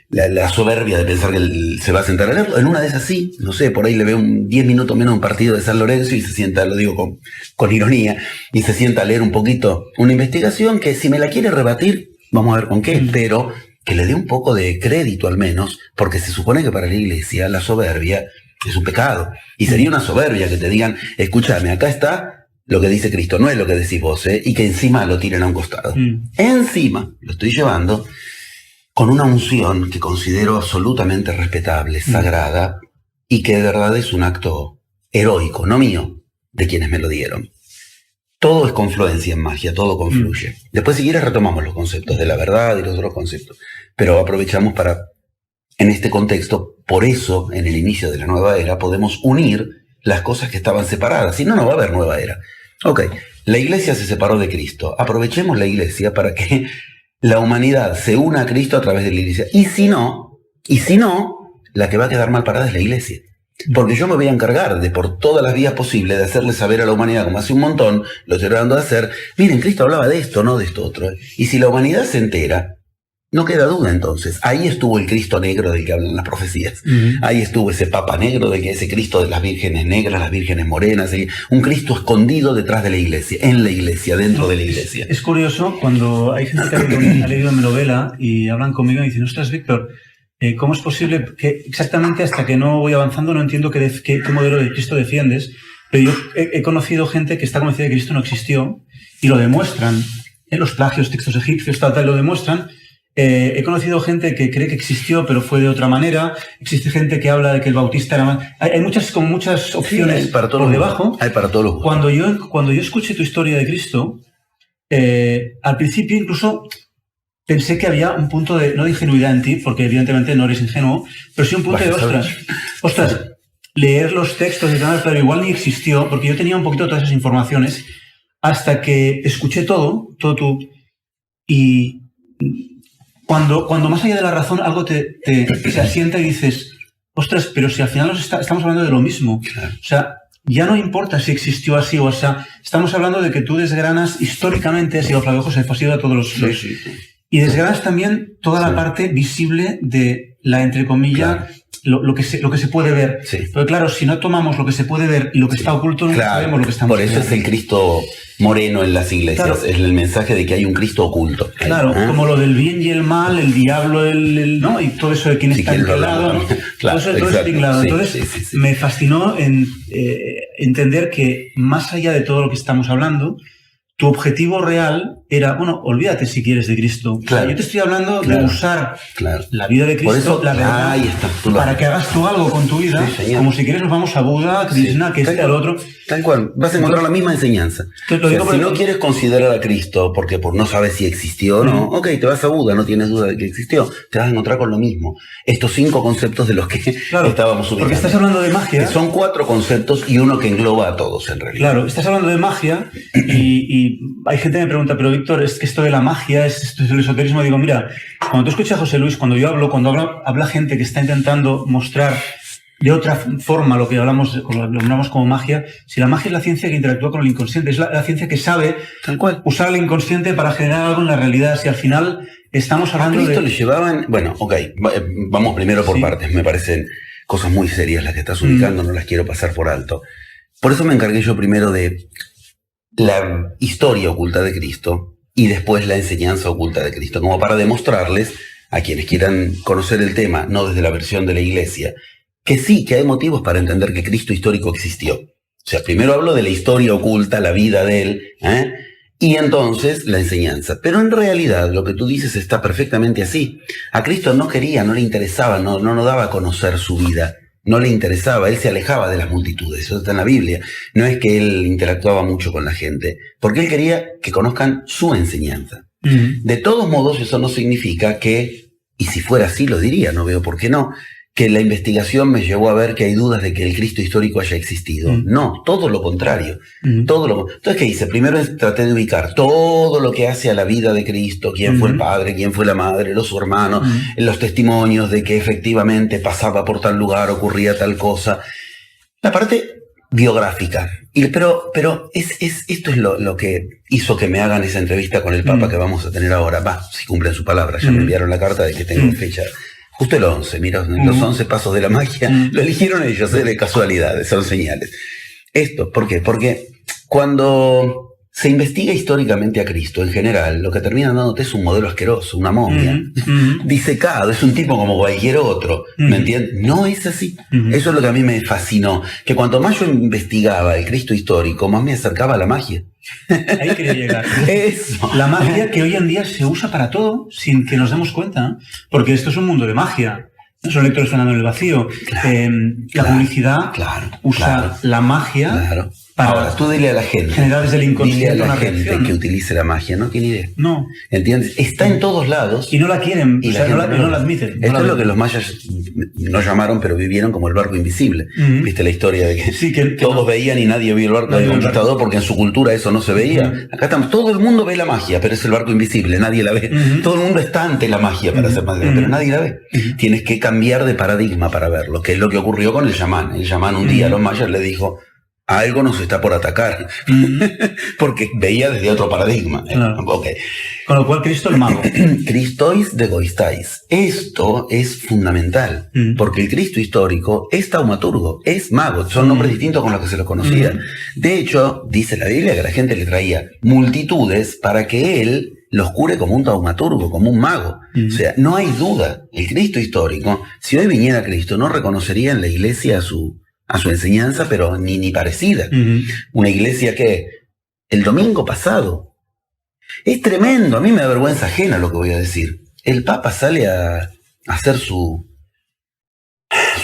la soberbia de pensar que él se va a sentar a leerlo. En una de esas sí, no sé, por ahí le veo 10 minutos menos un partido de San Lorenzo y se sienta, lo digo con ironía, y se sienta a leer un poquito una investigación que si me la quiere rebatir, vamos a ver con qué, pero que le dé un poco de crédito al menos, porque se supone que para la Iglesia la soberbia es un pecado. Y sería una soberbia que te digan, escúchame, acá está lo que dice Cristo, no es lo que decís vos, y que encima lo tiren a un costado. Encima lo estoy llevando con una unción que considero absolutamente respetable, sagrada, y que de verdad es un acto heroico, no mío, de quienes me lo dieron. Todo es confluencia en magia, todo confluye. Después si quieres retomamos los conceptos de la verdad y los otros conceptos, pero aprovechamos para, en este contexto, por eso en el inicio de la nueva era podemos unir las cosas que estaban separadas, si no, no va a haber nueva era. Ok, la Iglesia se separó de Cristo, aprovechemos la Iglesia para que la humanidad se una a Cristo a través de la Iglesia, y si no, la que va a quedar mal parada es la Iglesia. Porque yo me voy a encargar de, por todas las vías posibles, de hacerle saber a la humanidad, como hace un montón, lo estoy tratando de hacer, miren, Cristo hablaba de esto, no de esto otro. Y si la humanidad se entera, no queda duda entonces. Ahí estuvo el Cristo negro del que hablan las profecías. Ahí estuvo ese Papa negro, ese Cristo de las vírgenes negras, las vírgenes morenas, un Cristo escondido detrás de la Iglesia, en la Iglesia, dentro de la Iglesia. Es curioso cuando hay gente que ha leído mi novela y hablan conmigo y dicen, ostras, Víctor, ¿cómo es posible que exactamente hasta que no voy avanzando no entiendo qué modelo de Cristo defiendes? Pero yo he conocido gente que está convencida de que Cristo no existió y lo demuestran en los plagios, textos egipcios, tal, lo demuestran. He conocido gente que cree que existió, pero fue de otra manera. Existe gente que habla de que el Bautista era más... Hay muchas opciones para todos por debajo. Hay para todos los gustos. Cuando yo escuché tu historia de Cristo, al principio incluso pensé que había un punto no de ingenuidad en ti, porque evidentemente no eres ingenuo, pero sí un punto de ostras, leer los textos y tal, pero igual ni existió, porque yo tenía un poquito todas esas informaciones, hasta que escuché todo y... Cuando más allá de la razón algo te se asienta y dices, ostras, pero si al final estamos hablando de lo mismo. Claro. O sea, ya no importa si existió así o así. Estamos hablando de que tú desgranas históricamente, has ido a Flavio Josefo, has ido a todos los... Sí. Y desgranas también toda la parte visible de la, entre comillas, lo que se puede ver. Sí. Pero claro, si no tomamos lo que se puede ver y lo que está oculto, no sabemos lo que estamos viendo. Por eso es el Cristo moreno en las iglesias. Claro. Es el mensaje de que hay un Cristo oculto. Claro, como lo del bien y el mal, el diablo, ¿no? Y todo eso de quién está en qué lado, ¿no? Claro, todo eso es vinculado. Entonces, me fascinó entender que más allá de todo lo que estamos hablando, tu objetivo real era, bueno, olvídate si quieres de Cristo. Claro. O sea, yo te estoy hablando de usar la vida de Cristo, por eso, la verdad, ahí está, para que hagas tú algo con tu vida, como si quieres nos vamos a Buda, Krishna, que al otro. Tal cual, vas a encontrar la misma enseñanza. Si no quieres considerar a Cristo porque no sabes si existió o no, ok, te vas a Buda, no tienes duda de que existió, te vas a encontrar con lo mismo. Estos 5 conceptos de los que estábamos ubicando. Porque estás hablando de magia. Que son 4 conceptos y uno que engloba a todos en realidad. Claro, estás hablando de magia y hay gente que me pregunta, pero Víctor, es que esto de la magia, esto es el esoterismo. Digo, mira, cuando tú escuchas a José Luis, cuando habla gente que está intentando mostrar de otra forma lo que hablamos como magia, si la magia es la ciencia que interactúa con el inconsciente, es la ciencia que sabe tal cual usar el inconsciente para generar algo en la realidad, si al final estamos hablando a Cristo le llevaban, bueno, ok, vamos primero por partes, me parecen cosas muy serias las que estás ubicando, no las quiero pasar por alto. Por eso me encargué yo primero de la historia oculta de Cristo y después la enseñanza oculta de Cristo, como para demostrarles a quienes quieran conocer el tema, no desde la versión de la Iglesia, que sí, que hay motivos para entender que Cristo histórico existió. O sea, primero hablo de la historia oculta, la vida de él, y entonces la enseñanza. Pero en realidad lo que tú dices está perfectamente así. A Cristo no le interesaba, no daba a conocer su vida. No le interesaba, él se alejaba de las multitudes, eso está en la Biblia. No es que él interactuaba mucho con la gente, porque él quería que conozcan su enseñanza. De todos modos, eso no significa que, y si fuera así lo diría, no veo por qué no, que la investigación me llevó a ver que hay dudas de que el Cristo histórico haya existido. No, todo lo contrario. Entonces, ¿qué hice? Primero traté de ubicar todo lo que hace a la vida de Cristo, quién fue el padre, quién fue la madre, su hermano, los testimonios de que efectivamente pasaba por tal lugar, ocurría tal cosa. La parte biográfica. Pero esto es lo que hizo que me hagan esa entrevista con el Papa que vamos a tener ahora. Si cumplen su palabra. Ya me enviaron la carta de que tengo fecha. Justo el 11, mira, los 11 pasos de la magia lo eligieron ellos, de casualidades, son señales. Esto, ¿por qué? Porque cuando se investiga históricamente a Cristo, en general, lo que termina dándote es un modelo asqueroso, una momia, disecado, es un tipo como cualquier otro, ¿me entiendes? No es así. Eso es lo que a mí me fascinó, que cuanto más yo investigaba el Cristo histórico, más me acercaba a la magia. Ahí quería llegar. Eso. La magia que hoy en día se usa para todo sin que nos demos cuenta, ¿no? Porque esto es un mundo de magia. No son lectores sonando en el vacío. La publicidad usa la magia para ahora, tú dile a la gente. Generar desde el inconsciente dile a la una gente reacción, ¿no? que utilice la magia, no tiene idea. No. ¿Entiendes? Está en todos lados. Y no la quieren, y no la admiten. Esto es lo que los mayas no llamaron, pero vivieron como el barco invisible. ¿Viste la historia de que todos veían y nadie vio el barco del conquistador porque en su cultura eso no se veía? Acá estamos, todo el mundo ve la magia, pero es el barco invisible, nadie la ve. Todo el mundo está ante la magia para ser más grande, pero nadie la ve. Tienes que cambiar de paradigma para verlo, que es lo que ocurrió con el chamán. El chamán un día a los mayas le dijo: algo nos está por atacar, porque veía desde otro paradigma. Claro. Okay. Con lo cual Cristo el mago. Cristois de goistais. Esto es fundamental, porque el Cristo histórico es taumaturgo, es mago, son nombres distintos con los que se lo conocían. De hecho, dice la Biblia que la gente le traía multitudes para que él los cure como un taumaturgo, como un mago. O sea, no hay duda, el Cristo histórico, si hoy viniera Cristo, no reconocería en la iglesia a su enseñanza, pero ni parecida. Una iglesia que el domingo pasado, es tremendo, a mí me da vergüenza ajena lo que voy a decir. El Papa sale a hacer su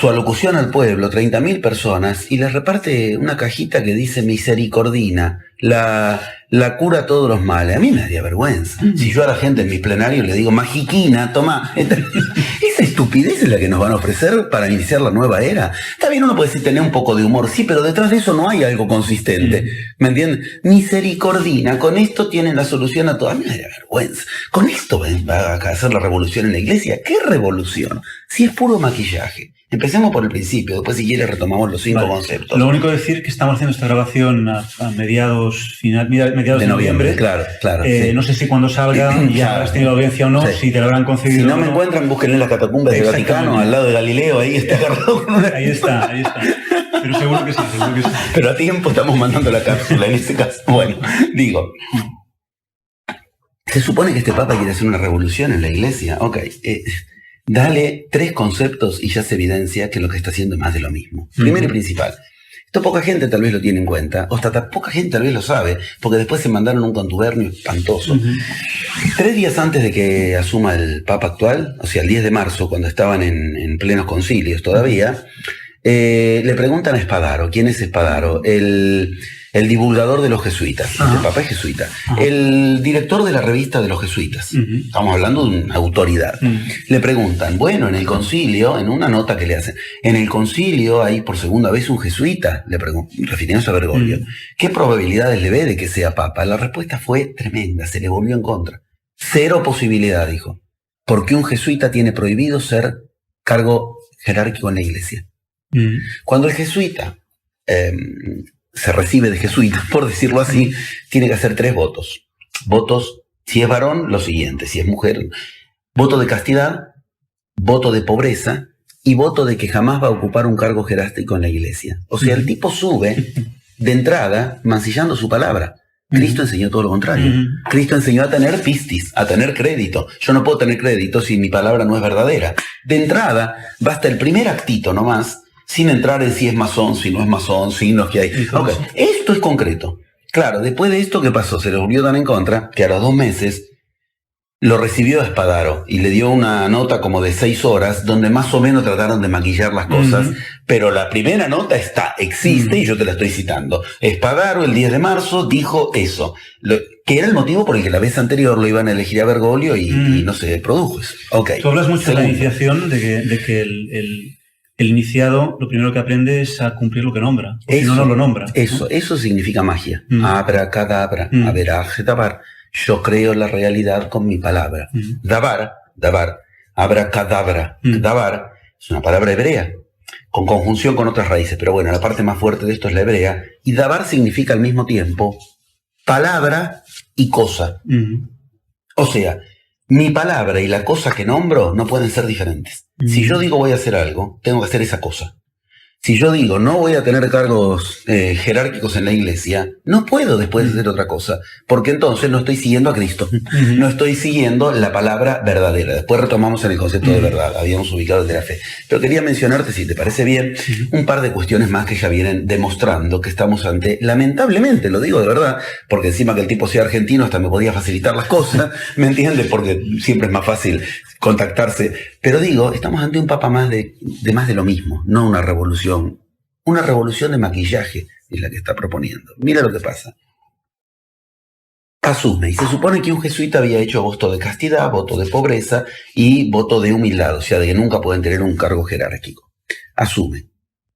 alocución al pueblo, 30.000 personas, y les reparte una cajita que dice misericordina, la cura todos los males. A mí me daría vergüenza. Si yo a la gente en mi plenario le digo, magiquina, toma. Esa estupidez es la que nos van a ofrecer para iniciar la nueva era. Está bien, uno puede decir tener un poco de humor, sí, pero detrás de eso no hay algo consistente. ¿Me entienden? Misericordina, con esto tienen la solución a todo. A mí me daría vergüenza. Con esto va a hacer la revolución en la iglesia. ¿Qué revolución? Si es puro maquillaje. Empecemos por el principio, después si quieres retomamos los 5 conceptos. Lo único decir que estamos haciendo esta grabación a mediados de noviembre. Claro. Sí. No sé si cuando salga ya habrás tenido audiencia o no, si te lo habrán concedido. Si no me encuentran, busquen en las catacumbas del Vaticano, al lado de Galileo, ahí está agarrado con una... Ahí está. Pero seguro que sí. Pero a tiempo estamos mandando la cápsula en este caso. Bueno, digo... Se supone que este Papa quiere hacer una revolución en la iglesia. Ok, dale 3 conceptos y ya se evidencia que lo que está haciendo es más de lo mismo. Primero y principal. Esto poca gente tal vez lo tiene en cuenta, o hasta poca gente tal vez lo sabe, porque después se mandaron un contubernio espantoso. 3 días antes de que asuma el Papa actual, o sea, el 10 de marzo, cuando estaban en plenos concilios todavía, le preguntan a Spadaro. ¿Quién es Spadaro? El divulgador de los jesuitas. El Papa es jesuita. El director de la revista de los jesuitas. Estamos hablando de una autoridad. Le preguntan, bueno, en el concilio, en una nota que le hacen, en el concilio hay por segunda vez un jesuita, le preguntan, refiriéndose a Bergoglio. ¿Qué probabilidades le ve de que sea Papa? La respuesta fue tremenda, se le volvió en contra. 0 posibilidad, dijo. Porque un jesuita tiene prohibido ser cargo jerárquico en la iglesia. Cuando el jesuita se recibe de jesuita, por decirlo así, tiene que hacer 3 votos. Votos, si es varón, lo siguiente, si es mujer, voto de castidad, voto de pobreza y voto de que jamás va a ocupar un cargo jerárquico en la iglesia. O sea, el tipo sube de entrada mancillando su palabra. Cristo enseñó todo lo contrario. Cristo enseñó a tener pistis, a tener crédito. Yo no puedo tener crédito si mi palabra no es verdadera. De entrada, basta el primer actito nomás, sin entrar en si es masón, si no es masón, signos que hay. Okay. Esto es concreto. Claro, después de esto, ¿qué pasó? Se le volvió tan en contra que a los 2 meses lo recibió a Spadaro y le dio una nota como de 6 horas donde más o menos trataron de maquillar las cosas, pero la primera nota existe y yo te la estoy citando. Spadaro el 10 de marzo dijo eso, que era el motivo por el que la vez anterior lo iban a elegir a Bergoglio y no se produjo eso. Okay. Tú hablas mucho de la iniciación, de que el iniciado lo primero que aprende es a cumplir lo que nombra, si no lo nombra. Eso significa magia. Abracadabra, averajetabar. Yo creo la realidad con mi palabra. Dabar, abracadabra. Dabar es una palabra hebrea. con conjunción con otras raíces, pero bueno, la parte más fuerte de esto es la hebrea, y dabar significa al mismo tiempo palabra y cosa. O sea, mi palabra y la cosa que nombro no pueden ser diferentes. Si yo digo voy a hacer algo, tengo que hacer esa cosa. Si yo digo no voy a tener cargos jerárquicos en la iglesia, no puedo después hacer otra cosa, porque entonces no estoy siguiendo a Cristo, no estoy siguiendo la palabra verdadera. Después retomamos en el concepto de verdad, habíamos ubicado el de la fe. Pero quería mencionarte, si te parece bien, un par de cuestiones más que ya vienen demostrando que estamos ante, lamentablemente, lo digo de verdad, porque encima que el tipo sea argentino hasta me podía facilitar las cosas, ¿me entiendes? Porque siempre es más fácil contactarse. Pero digo, estamos ante un papa más de más de lo mismo, no una revolución. Una revolución de maquillaje es la que está proponiendo. Mira lo que pasa. Asume, y se supone que un jesuita había hecho voto de castidad, voto de pobreza y voto de humildad, o sea, de que nunca pueden tener un cargo jerárquico. Asume.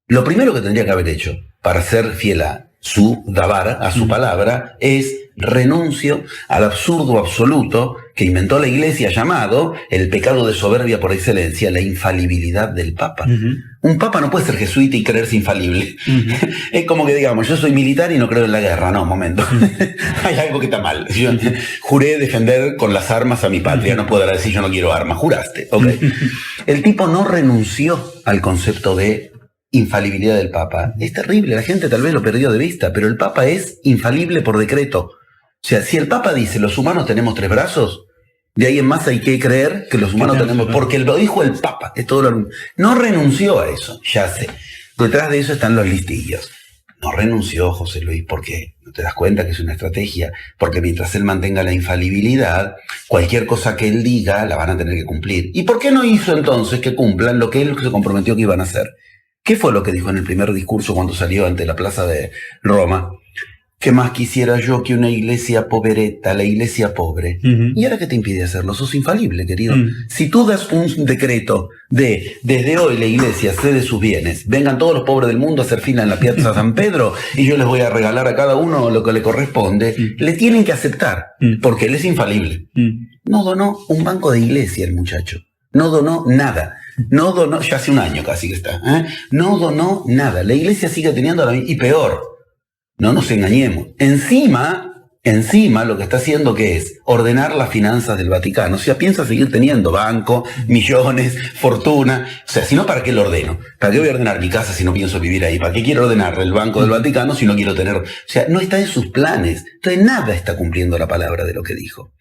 Lo primero que tendría que haber hecho para ser fiel a su dabar, a su palabra, es renuncio al absurdo absoluto que inventó la Iglesia llamado el pecado de soberbia por excelencia, la infalibilidad del Papa. Un Papa no puede ser jesuita y creerse infalible. Es como que digamos, yo soy militar y no creo en la guerra. No, un momento. Hay algo que está mal. Yo juré defender con las armas a mi patria. No puedo decir yo no quiero armas. Juraste. Okay. El tipo no renunció al concepto de infalibilidad del Papa. Es terrible, la gente tal vez lo perdió de vista, pero el Papa es infalible por decreto. O sea, si el Papa dice los humanos tenemos 3 brazos, de ahí en más hay que creer que los humanos tenemos, porque lo dijo el Papa, es todo lo, no renunció a eso, ya sé. Detrás de eso están los listillos. No renunció José Luis porque no te das cuenta que es una estrategia, porque mientras él mantenga la infalibilidad, cualquier cosa que él diga la van a tener que cumplir. ¿Y por qué no hizo entonces que cumplan lo que él se comprometió que iban a hacer? ¿Qué fue lo que dijo en el primer discurso cuando salió ante la plaza de Roma? ¿Qué más quisiera yo que una iglesia pobreta, la iglesia pobre? ¿Y ahora qué te impide hacerlo? Sos infalible, querido. Si tú das un decreto de, desde hoy la iglesia cede sus bienes, vengan todos los pobres del mundo a hacer fila en la Piazza San Pedro y yo les voy a regalar a cada uno lo que le corresponde, le tienen que aceptar, porque él es infalible. No donó un banco de iglesia el muchacho. No donó nada. No donó, ya hace un año casi que está. No donó nada. La iglesia sigue teniendo y peor. No nos engañemos. Encima lo que está haciendo que es ordenar las finanzas del Vaticano. O sea, piensa seguir teniendo banco, millones, fortuna. O sea, si no, ¿para qué lo ordeno? ¿Para qué voy a ordenar mi casa si no pienso vivir ahí? ¿Para qué quiero ordenar el banco del Vaticano si no quiero tener? O sea, no está en sus planes. Entonces nada está cumpliendo la palabra de lo que dijo.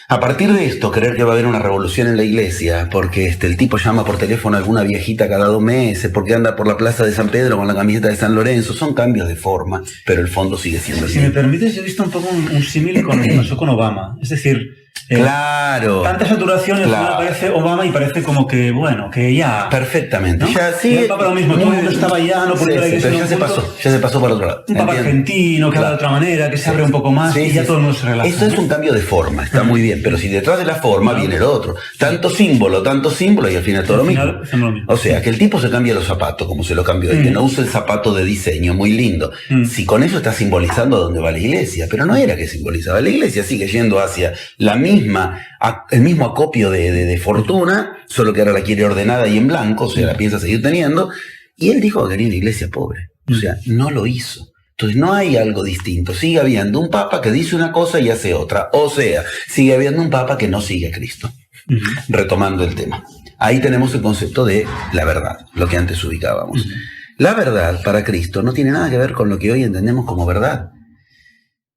A partir de esto, creer que va a haber una revolución en la iglesia, porque el tipo llama por teléfono a alguna viejita cada 2 meses, porque anda por la plaza de San Pedro con la camiseta de San Lorenzo, son cambios de forma, pero el fondo sigue siendo el mismo. Si me permites, yo he visto un poco un símil con lo que pasó con Obama. Es decir, claro. Tanta saturación y al final aparece Obama y parece como que, bueno, que ya... Perfectamente. ¿no? Ya, sí, el Papa lo mismo, todo el mundo estaba ya, no podía la iglesia. Pero ya se pasó para otro lado. Un Papa argentino que habla de otra manera, que se abre un poco más y ya todo el mundo se relaja. Eso es un cambio de forma, está muy bien, pero si detrás de la forma viene el otro. Tanto símbolo y al final todo lo mismo. O sea, que el tipo se cambia los zapatos, como se lo cambió él, que no usa el zapato de diseño, muy lindo. Si con eso está simbolizando a dónde va la iglesia, pero no era que simbolizaba. La iglesia sigue yendo hacia la misma, el mismo acopio de fortuna, solo que ahora la quiere ordenada y en blanco, o sea, la piensa seguir teniendo. Y él dijo que quería una iglesia pobre. O sea, no lo hizo. Entonces no hay algo distinto. Sigue habiendo un papa que dice una cosa y hace otra. O sea, sigue habiendo un papa que no sigue a Cristo. Retomando el tema. Ahí tenemos el concepto de la verdad, lo que antes ubicábamos. La verdad para Cristo no tiene nada que ver con lo que hoy entendemos como verdad.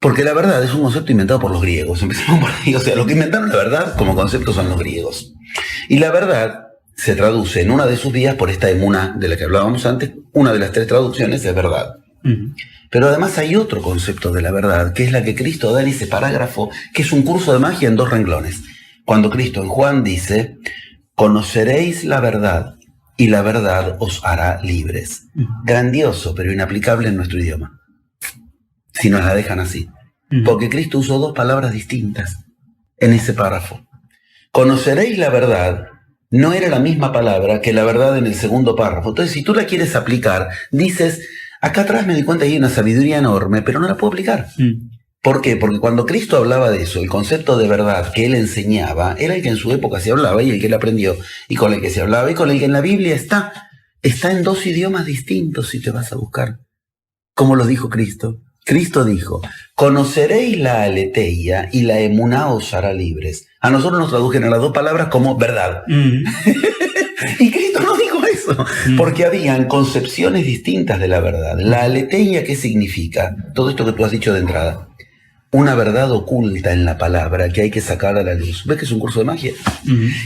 Porque la verdad es un concepto inventado por los griegos. Empecemos por ahí. O sea, lo que inventaron la verdad como concepto son los griegos. Y la verdad se traduce en una de sus vías por esta emuná de la que hablábamos antes. Una de las 3 traducciones es verdad. Pero además hay otro concepto de la verdad, que es la que Cristo da en ese parágrafo, que es un curso de magia en 2 renglones. Cuando Cristo en Juan dice, conoceréis la verdad y la verdad os hará libres. Grandioso, pero inaplicable en nuestro idioma. Si nos la dejan así. Porque Cristo usó 2 palabras distintas en ese párrafo. Conoceréis la verdad no era la misma palabra que la verdad en el segundo párrafo. Entonces, si tú la quieres aplicar, dices, acá atrás me di cuenta que hay una sabiduría enorme, pero no la puedo aplicar. ¿Por qué? Porque cuando Cristo hablaba de eso, el concepto de verdad que él enseñaba era el que en su época se hablaba y el que él aprendió, y con el que se hablaba y con el que en la Biblia está. está en dos idiomas distintos si te vas a buscar. Como lo dijo Cristo. Cristo dijo, conoceréis la aletheia y la emuná os hará libres. A nosotros nos tradujeron las dos palabras como verdad. Y Cristo no dijo eso, porque habían concepciones distintas de la verdad. La aletheia, ¿qué significa? Todo esto que tú has dicho de entrada. Una verdad oculta en la palabra que hay que sacar a la luz. ¿Ves que es un curso de magia?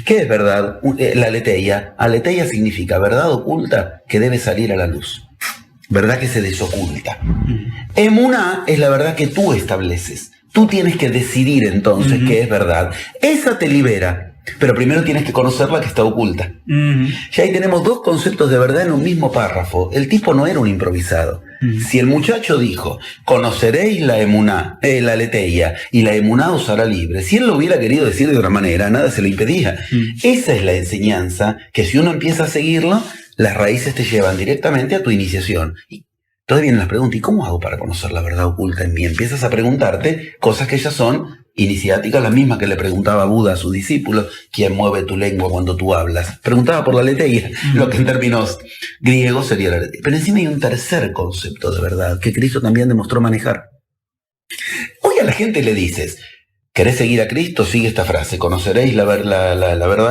¿Qué es verdad? La aletheia. Aletheia significa verdad oculta que debe salir a la luz. Verdad que se desoculta. Emuná es la verdad que tú estableces. Tú tienes que decidir entonces qué es verdad. Esa te libera, pero primero tienes que conocer la que está oculta. Ya ahí tenemos dos conceptos de verdad en un mismo párrafo. El tipo no era un improvisado. Si el muchacho dijo, conoceréis la emuná, la aletheia, y la emuná os hará libre, si él lo hubiera querido decir de otra manera, nada se lo impedía. Esa es la enseñanza que si uno empieza a seguirlo, las raíces te llevan directamente a tu iniciación. Y entonces vienen las preguntas, ¿y cómo hago para conocer la verdad oculta en mí? Empiezas a preguntarte cosas que ya son iniciáticas, las mismas que le preguntaba Buda a sus discípulos. ¿Quién mueve tu lengua cuando tú hablas? Preguntaba por la aletheia, lo que en términos griegos sería la aletheia. Pero encima hay un tercer concepto de verdad que Cristo también demostró manejar. Hoy a la gente le dices, ¿querés seguir a Cristo? Sigue esta frase, conoceréis la verdad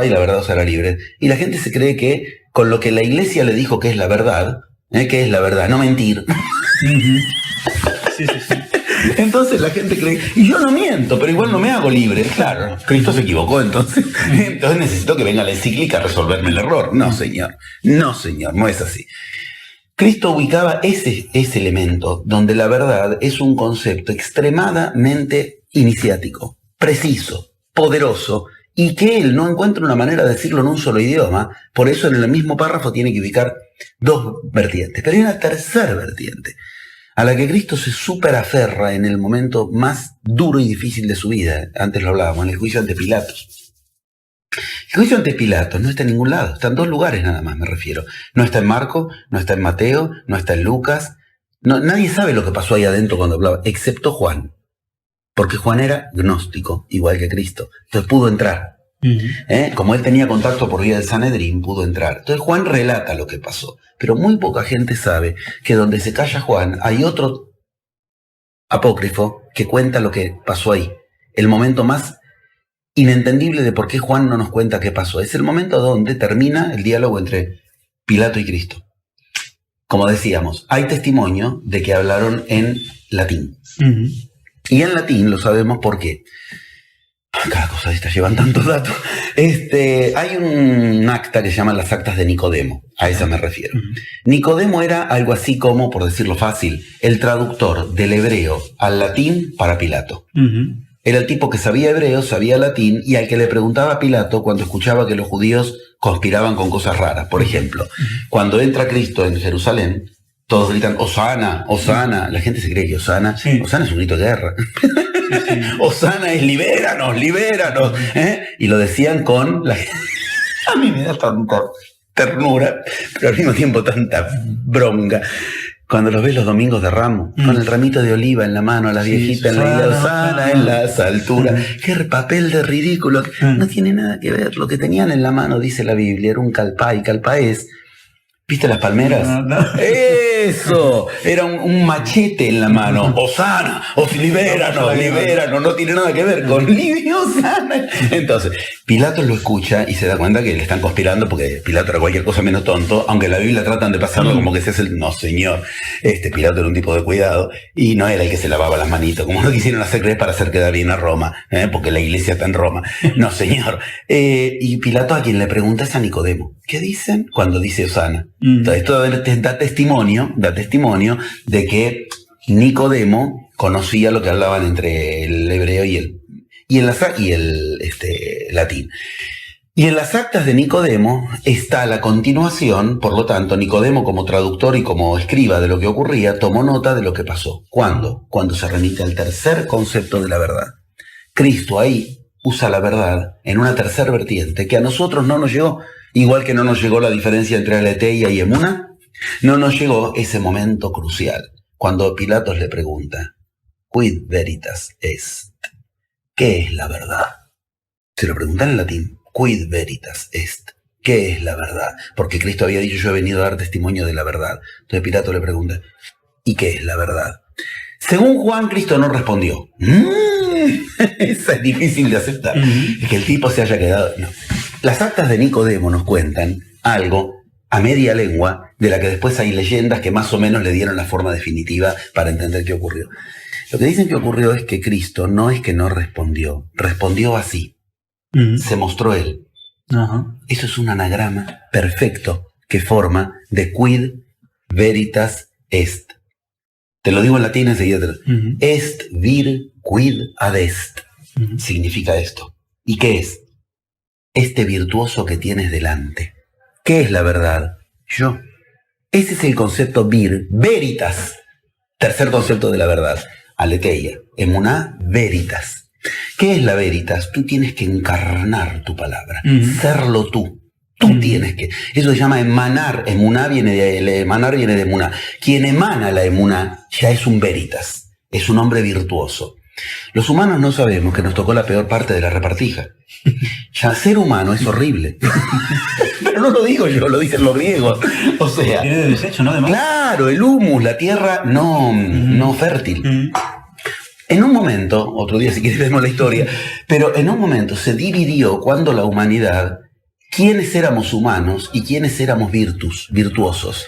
y la verdad os hará libre. Y la gente se cree que con lo que la iglesia le dijo que es la verdad, ¿qué es la verdad? No mentir. Sí. Entonces la gente cree, y yo no miento, pero igual no me hago libre. Claro, Cristo se equivocó entonces. Entonces necesito que venga la encíclica a resolverme el error. No, señor, no es así. Cristo ubicaba ese elemento donde la verdad es un concepto extremadamente iniciático, preciso, poderoso, y que él no encuentra una manera de decirlo en un solo idioma. Por eso en el mismo párrafo tiene que ubicar dos vertientes. Pero hay una tercera vertiente, a la que Cristo se superaferra en el momento más duro y difícil de su vida. Antes lo hablábamos, en el juicio ante Pilatos. El juicio ante Pilatos no está en ningún lado, está en dos lugares nada más, me refiero. No está en Marco, no está en Mateo, no está en Lucas. No, nadie sabe lo que pasó ahí adentro cuando hablaba, excepto Juan. Porque Juan era gnóstico, igual que Cristo. Entonces pudo entrar. Como él tenía contacto por vía del Sanedrín, pudo entrar. Entonces Juan relata lo que pasó. Pero muy poca gente sabe que donde se calla Juan hay otro apócrifo que cuenta lo que pasó ahí. El momento más inentendible de por qué Juan no nos cuenta qué pasó. Es el momento donde termina el diálogo entre Pilato y Cristo. Como decíamos, hay testimonio de que hablaron en latín. Y en latín lo sabemos por qué. Cada cosa de estas llevan tantos datos. Hay un acta que se llama las actas de Nicodemo. A esa me refiero. Nicodemo era algo así como, por decirlo fácil, el traductor del hebreo al latín para Pilato. Era el tipo que sabía hebreo, sabía latín, y al que le preguntaba a Pilato cuando escuchaba que los judíos conspiraban con cosas raras. Por ejemplo, cuando entra Cristo en Jerusalén, todos gritan, Hosana, Hosana. La gente se cree que Hosana, Hosana es un grito de guerra. Hosana es libéranos, libéranos. Y lo decían con la... A mí me da tanta ternura, pero al mismo tiempo tanta bronca. Cuando los ves los domingos de Ramos, con el ramito de oliva en la mano, a la viejita en la isla, Hosana en las alturas. Qué papel de ridículo. No tiene nada que ver. Lo que tenían en la mano, dice la Biblia, era un calpá, y calpá es... ¿Viste las palmeras? Eso, era un machete en la mano. Hosana, libéranos, libéranos, no tiene nada que ver con Livia Hosana. Entonces, Pilato lo escucha y se da cuenta que le están conspirando porque Pilato era cualquier cosa menos tonto, aunque en la Biblia tratan de pasarlo como que se hace el... No, señor, Pilato era un tipo de cuidado y no era el que se lavaba las manitos, como lo quisieron hacer creer para hacer quedar bien a Roma, porque la iglesia está en Roma. No, señor. Y Pilato a quien le pregunta es a Nicodemo. ¿Qué dicen cuando dice Hosana? Entonces, esto da testimonio de que Nicodemo conocía lo que hablaban entre el hebreo y el latín. Y en las actas de Nicodemo está la continuación, por lo tanto, Nicodemo como traductor y como escriba de lo que ocurría, tomó nota de lo que pasó. ¿Cuándo? Cuando se remite al tercer concepto de la verdad. Cristo ahí usa la verdad en una tercera vertiente que a nosotros no nos llegó. Igual que no nos llegó la diferencia entre aletheia y emuná, no nos llegó ese momento crucial, cuando Pilatos le pregunta, quid veritas est? ¿Qué es la verdad? Se lo preguntan en latín, quid veritas est? ¿Qué es la verdad? Porque Cristo había dicho, yo he venido a dar testimonio de la verdad. Entonces Pilato le pregunta, ¿y qué es la verdad? Según Juan, Cristo no respondió. Esa es difícil de aceptar. Es que el tipo se haya quedado... No. Las actas de Nicodemo nos cuentan algo a media lengua, de la que después hay leyendas que más o menos le dieron la forma definitiva para entender qué ocurrió. Lo que dicen que ocurrió es que Cristo no es que no respondió, respondió así. Se mostró él. Eso es un anagrama perfecto que forma de quid veritas est. Te lo digo en latín enseguida. Est vir quid adest. Significa esto. ¿Y qué es? Este virtuoso que tienes delante. ¿Qué es la verdad? Yo. Ese es el concepto vir, veritas. Tercer concepto de la verdad. Aletheia, emuná, veritas. ¿Qué es la veritas? Tú tienes que encarnar tu palabra, serlo tú. Tú tienes que... Eso se llama emanar. Emuná viene de... Emanar viene de emuná. Quien emana la emuná ya es un veritas. Es un hombre virtuoso. Los humanos no sabemos que nos tocó la peor parte de la repartija. Ya ser humano es horrible. Pero no lo digo yo, lo dicen los griegos. O sea... Tiene de desecho, ¿no? Además. Claro, el humus, la tierra no fértil. En un momento, otro día si quieres vemos la historia, pero en un momento se dividió cuando la humanidad, quiénes éramos humanos y quiénes éramos virtuosos.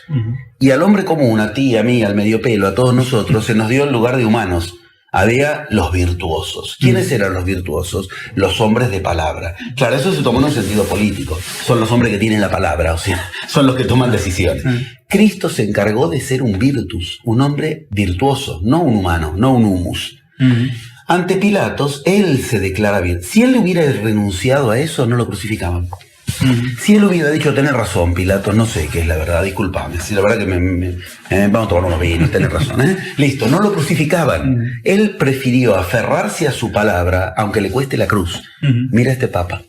Y al hombre común, a ti, a mí, al medio pelo, a todos nosotros, se nos dio el lugar de humanos. Había los virtuosos. ¿Quiénes eran los virtuosos? Los hombres de palabra. Claro, eso se tomó en un sentido político. Son los hombres que tienen la palabra, o sea, son los que toman decisiones. Cristo se encargó de ser un virtus, un hombre virtuoso, no un humano, no un humus. Ante Pilatos, él se declara bien. Si él hubiera renunciado a eso, no lo crucificaban. Si él hubiera dicho, tenés razón, Pilatos, no sé qué es la verdad, discúlpame. Si la verdad que vamos a tomar unos vinos, tenés razón, ¿eh? Listo, no lo crucificaban. Él prefirió aferrarse a su palabra, aunque le cueste la cruz. Mira este papa.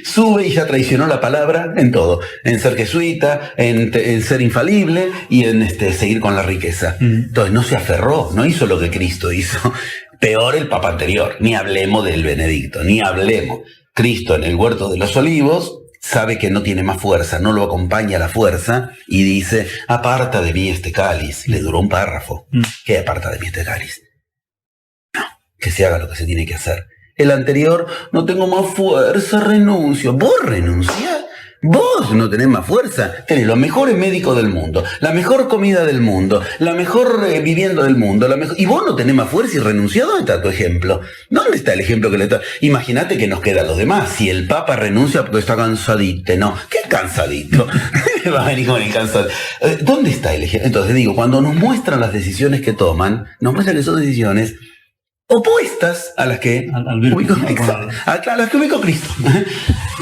Sube y ya traicionó la palabra en todo. En ser jesuita, en ser infalible y en seguir con la riqueza. Entonces no se aferró, no hizo lo que Cristo hizo. Peor el papa anterior. Ni hablemos del Benedicto, ni hablemos. Cristo en el huerto de los olivos sabe que no tiene más fuerza, no lo acompaña la fuerza y dice, aparta de mí este cáliz. Le duró un párrafo. ¿Qué aparta de mí este cáliz? No, que se haga lo que se tiene que hacer. El anterior, no tengo más fuerza, renuncio. ¿Vos renunciás? Vos no tenés más fuerza. Tenés los mejores médicos del mundo, la mejor comida del mundo, la mejor vivienda del mundo, y vos no tenés más fuerza y renunciás. ¿Dónde está tu ejemplo? ¿Dónde está el ejemplo que le está? Imagínate que nos queda a los demás. Si el Papa renuncia porque está cansadito, no. ¿Qué cansadito? Va a venir con el cansadito. ¿Dónde está el ejemplo? Entonces digo, cuando nos muestran las decisiones que toman, nos muestran que son decisiones opuestas a las que ubicó Cristo.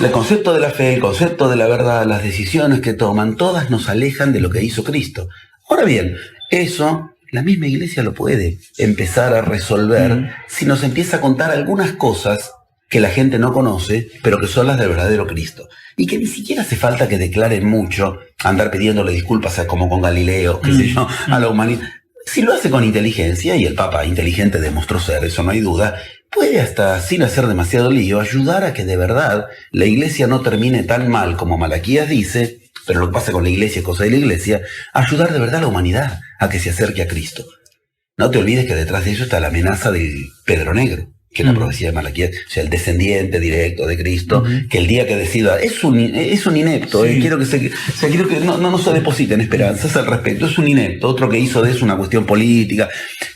El concepto de la fe, el concepto de la verdad, las decisiones que toman, todas nos alejan de lo que hizo Cristo. Ahora bien, eso la misma iglesia lo puede empezar a resolver si nos empieza a contar algunas cosas que la gente no conoce, pero que son las del verdadero Cristo. Y que ni siquiera hace falta que declaren mucho, andar pidiéndole disculpas como con Galileo, qué sé yo, a la humanidad. Si lo hace con inteligencia, y el Papa inteligente demostró ser, eso no hay duda, puede hasta, sin hacer demasiado lío, ayudar a que de verdad la iglesia no termine tan mal como Malaquías dice, pero lo que pasa con la iglesia es cosa de la iglesia, ayudar de verdad a la humanidad a que se acerque a Cristo. No te olvides que detrás de eso está la amenaza del Pedro Negro, que es la profecía de Malaquías, o sea, el descendiente directo de Cristo, que el día que decida, es un inepto, quiero que no se depositen esperanzas al respecto, es un inepto, otro que hizo de eso una cuestión política,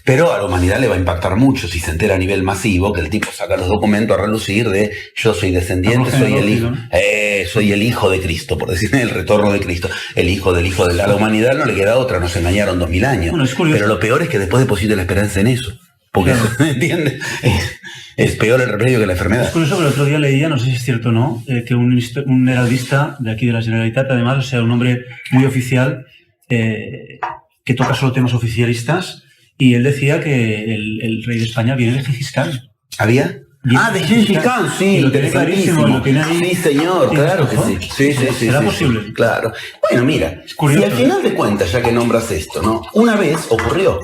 pero a la humanidad le va a impactar mucho si se entera a nivel masivo que el tipo saca los documentos a relucir de yo soy descendiente, soy el hijo de Cristo, por decir el retorno de Cristo, el hijo del hijo de la humanidad no le queda otra, nos engañaron 2000 años, pero lo peor es que después deposite la esperanza en eso. Porque, ¿entiendes? Es peor el remedio que la enfermedad. Es curioso que el otro día leía, no sé si es cierto o no, que un heraldista de aquí de la Generalitat, además, o sea, un hombre muy oficial, que toca solo temas oficialistas, y él decía que el rey de España viene de Gengis Khan. ¿Había? De Gengis Khan, sí, lo tiene clarísimo, lo tiene ahí. Sí, señor, claro que sí. Sí. ¿Será posible? Claro. Bueno, mira, y al final de cuentas, ya que nombras esto, ¿no? Una vez ocurrió.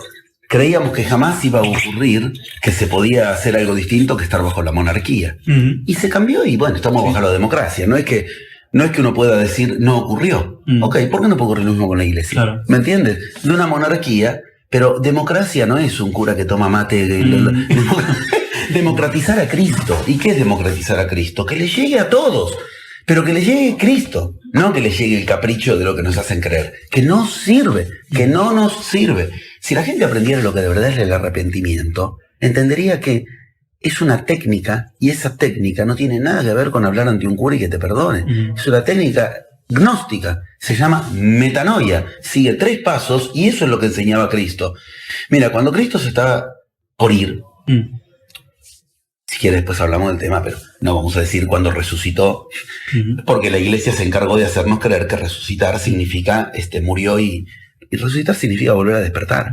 Creíamos que jamás iba a ocurrir que se podía hacer algo distinto que estar bajo la monarquía. Y se cambió y bueno, estamos bajo la democracia. No es que No es que uno pueda decir, no ocurrió. Ok, ¿por qué no puede ocurrir lo mismo con la iglesia? Claro. ¿Me entiendes? De una monarquía, pero democracia no es un cura que toma mate. Democratizar a Cristo. ¿Y qué es democratizar a Cristo? Que le llegue a todos, pero que le llegue Cristo, no que le llegue el capricho de lo que nos hacen creer, que no sirve, que no nos sirve. Si la gente aprendiera lo que de verdad es el arrepentimiento, entendería que es una técnica, y esa técnica no tiene nada que ver con hablar ante un cura y que te perdone. Es una técnica gnóstica, se llama metanoia, sigue 3 pasos y eso es lo que enseñaba Cristo. Mira, cuando Cristo se estaba por ir, si quieres después hablamos del tema, pero no vamos a decir cuando resucitó, porque la iglesia se encargó de hacernos creer que resucitar significa murió y resucitar significa volver a despertar.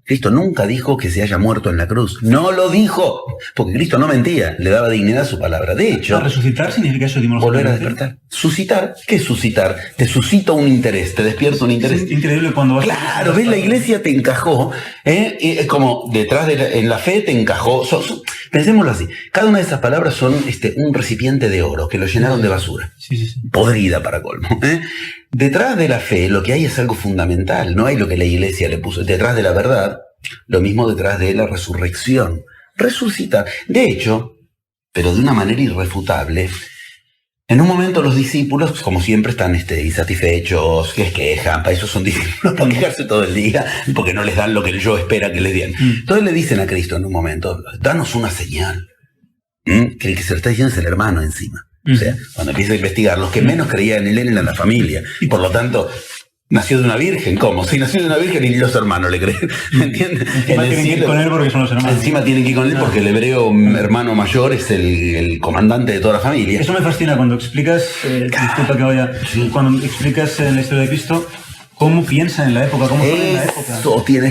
Cristo nunca dijo que se haya muerto en la cruz. No lo dijo, porque Cristo no mentía, le daba dignidad a su palabra. De hecho, resucitar significa eso, volver a despertar. Suscitar, ¿qué es suscitar? Te suscita un interés, te despierta un interés. Es increíble cuando vas. Claro, ves, la iglesia te encajó, es como detrás en la fe te encajó. Pensémoslo así, cada una de esas palabras son un recipiente de oro que lo llenaron de basura. Sí. Podrida para colmo. Detrás de la fe lo que hay es algo fundamental, no hay lo que la iglesia le puso. Detrás de la verdad, lo mismo detrás de la resurrección. Resucitar. De hecho, pero de una manera irrefutable, en un momento los discípulos, como siempre, están insatisfechos, que quejan, para eso son discípulos, para quejarse todo el día, porque no les dan lo que el yo espera que les den. Entonces le dicen a Cristo en un momento, danos una señal. Que el que se lo está diciendo es el hermano encima. O sea, cuando empieza a investigar, los que menos creían en él eran la familia. Y por lo tanto, nació de una virgen. ¿Cómo? Si nació de una virgen y ni los hermanos le creen. ¿Me entiendes? Encima tienen que ir con él porque son los hermanos. Encima tienen que ir con él porque el hebreo hermano mayor es el comandante de toda la familia. Eso me fascina cuando explicas, disculpa que vaya, cuando explicas en la historia de Cristo, cómo piensan en la época, cómo son en la época.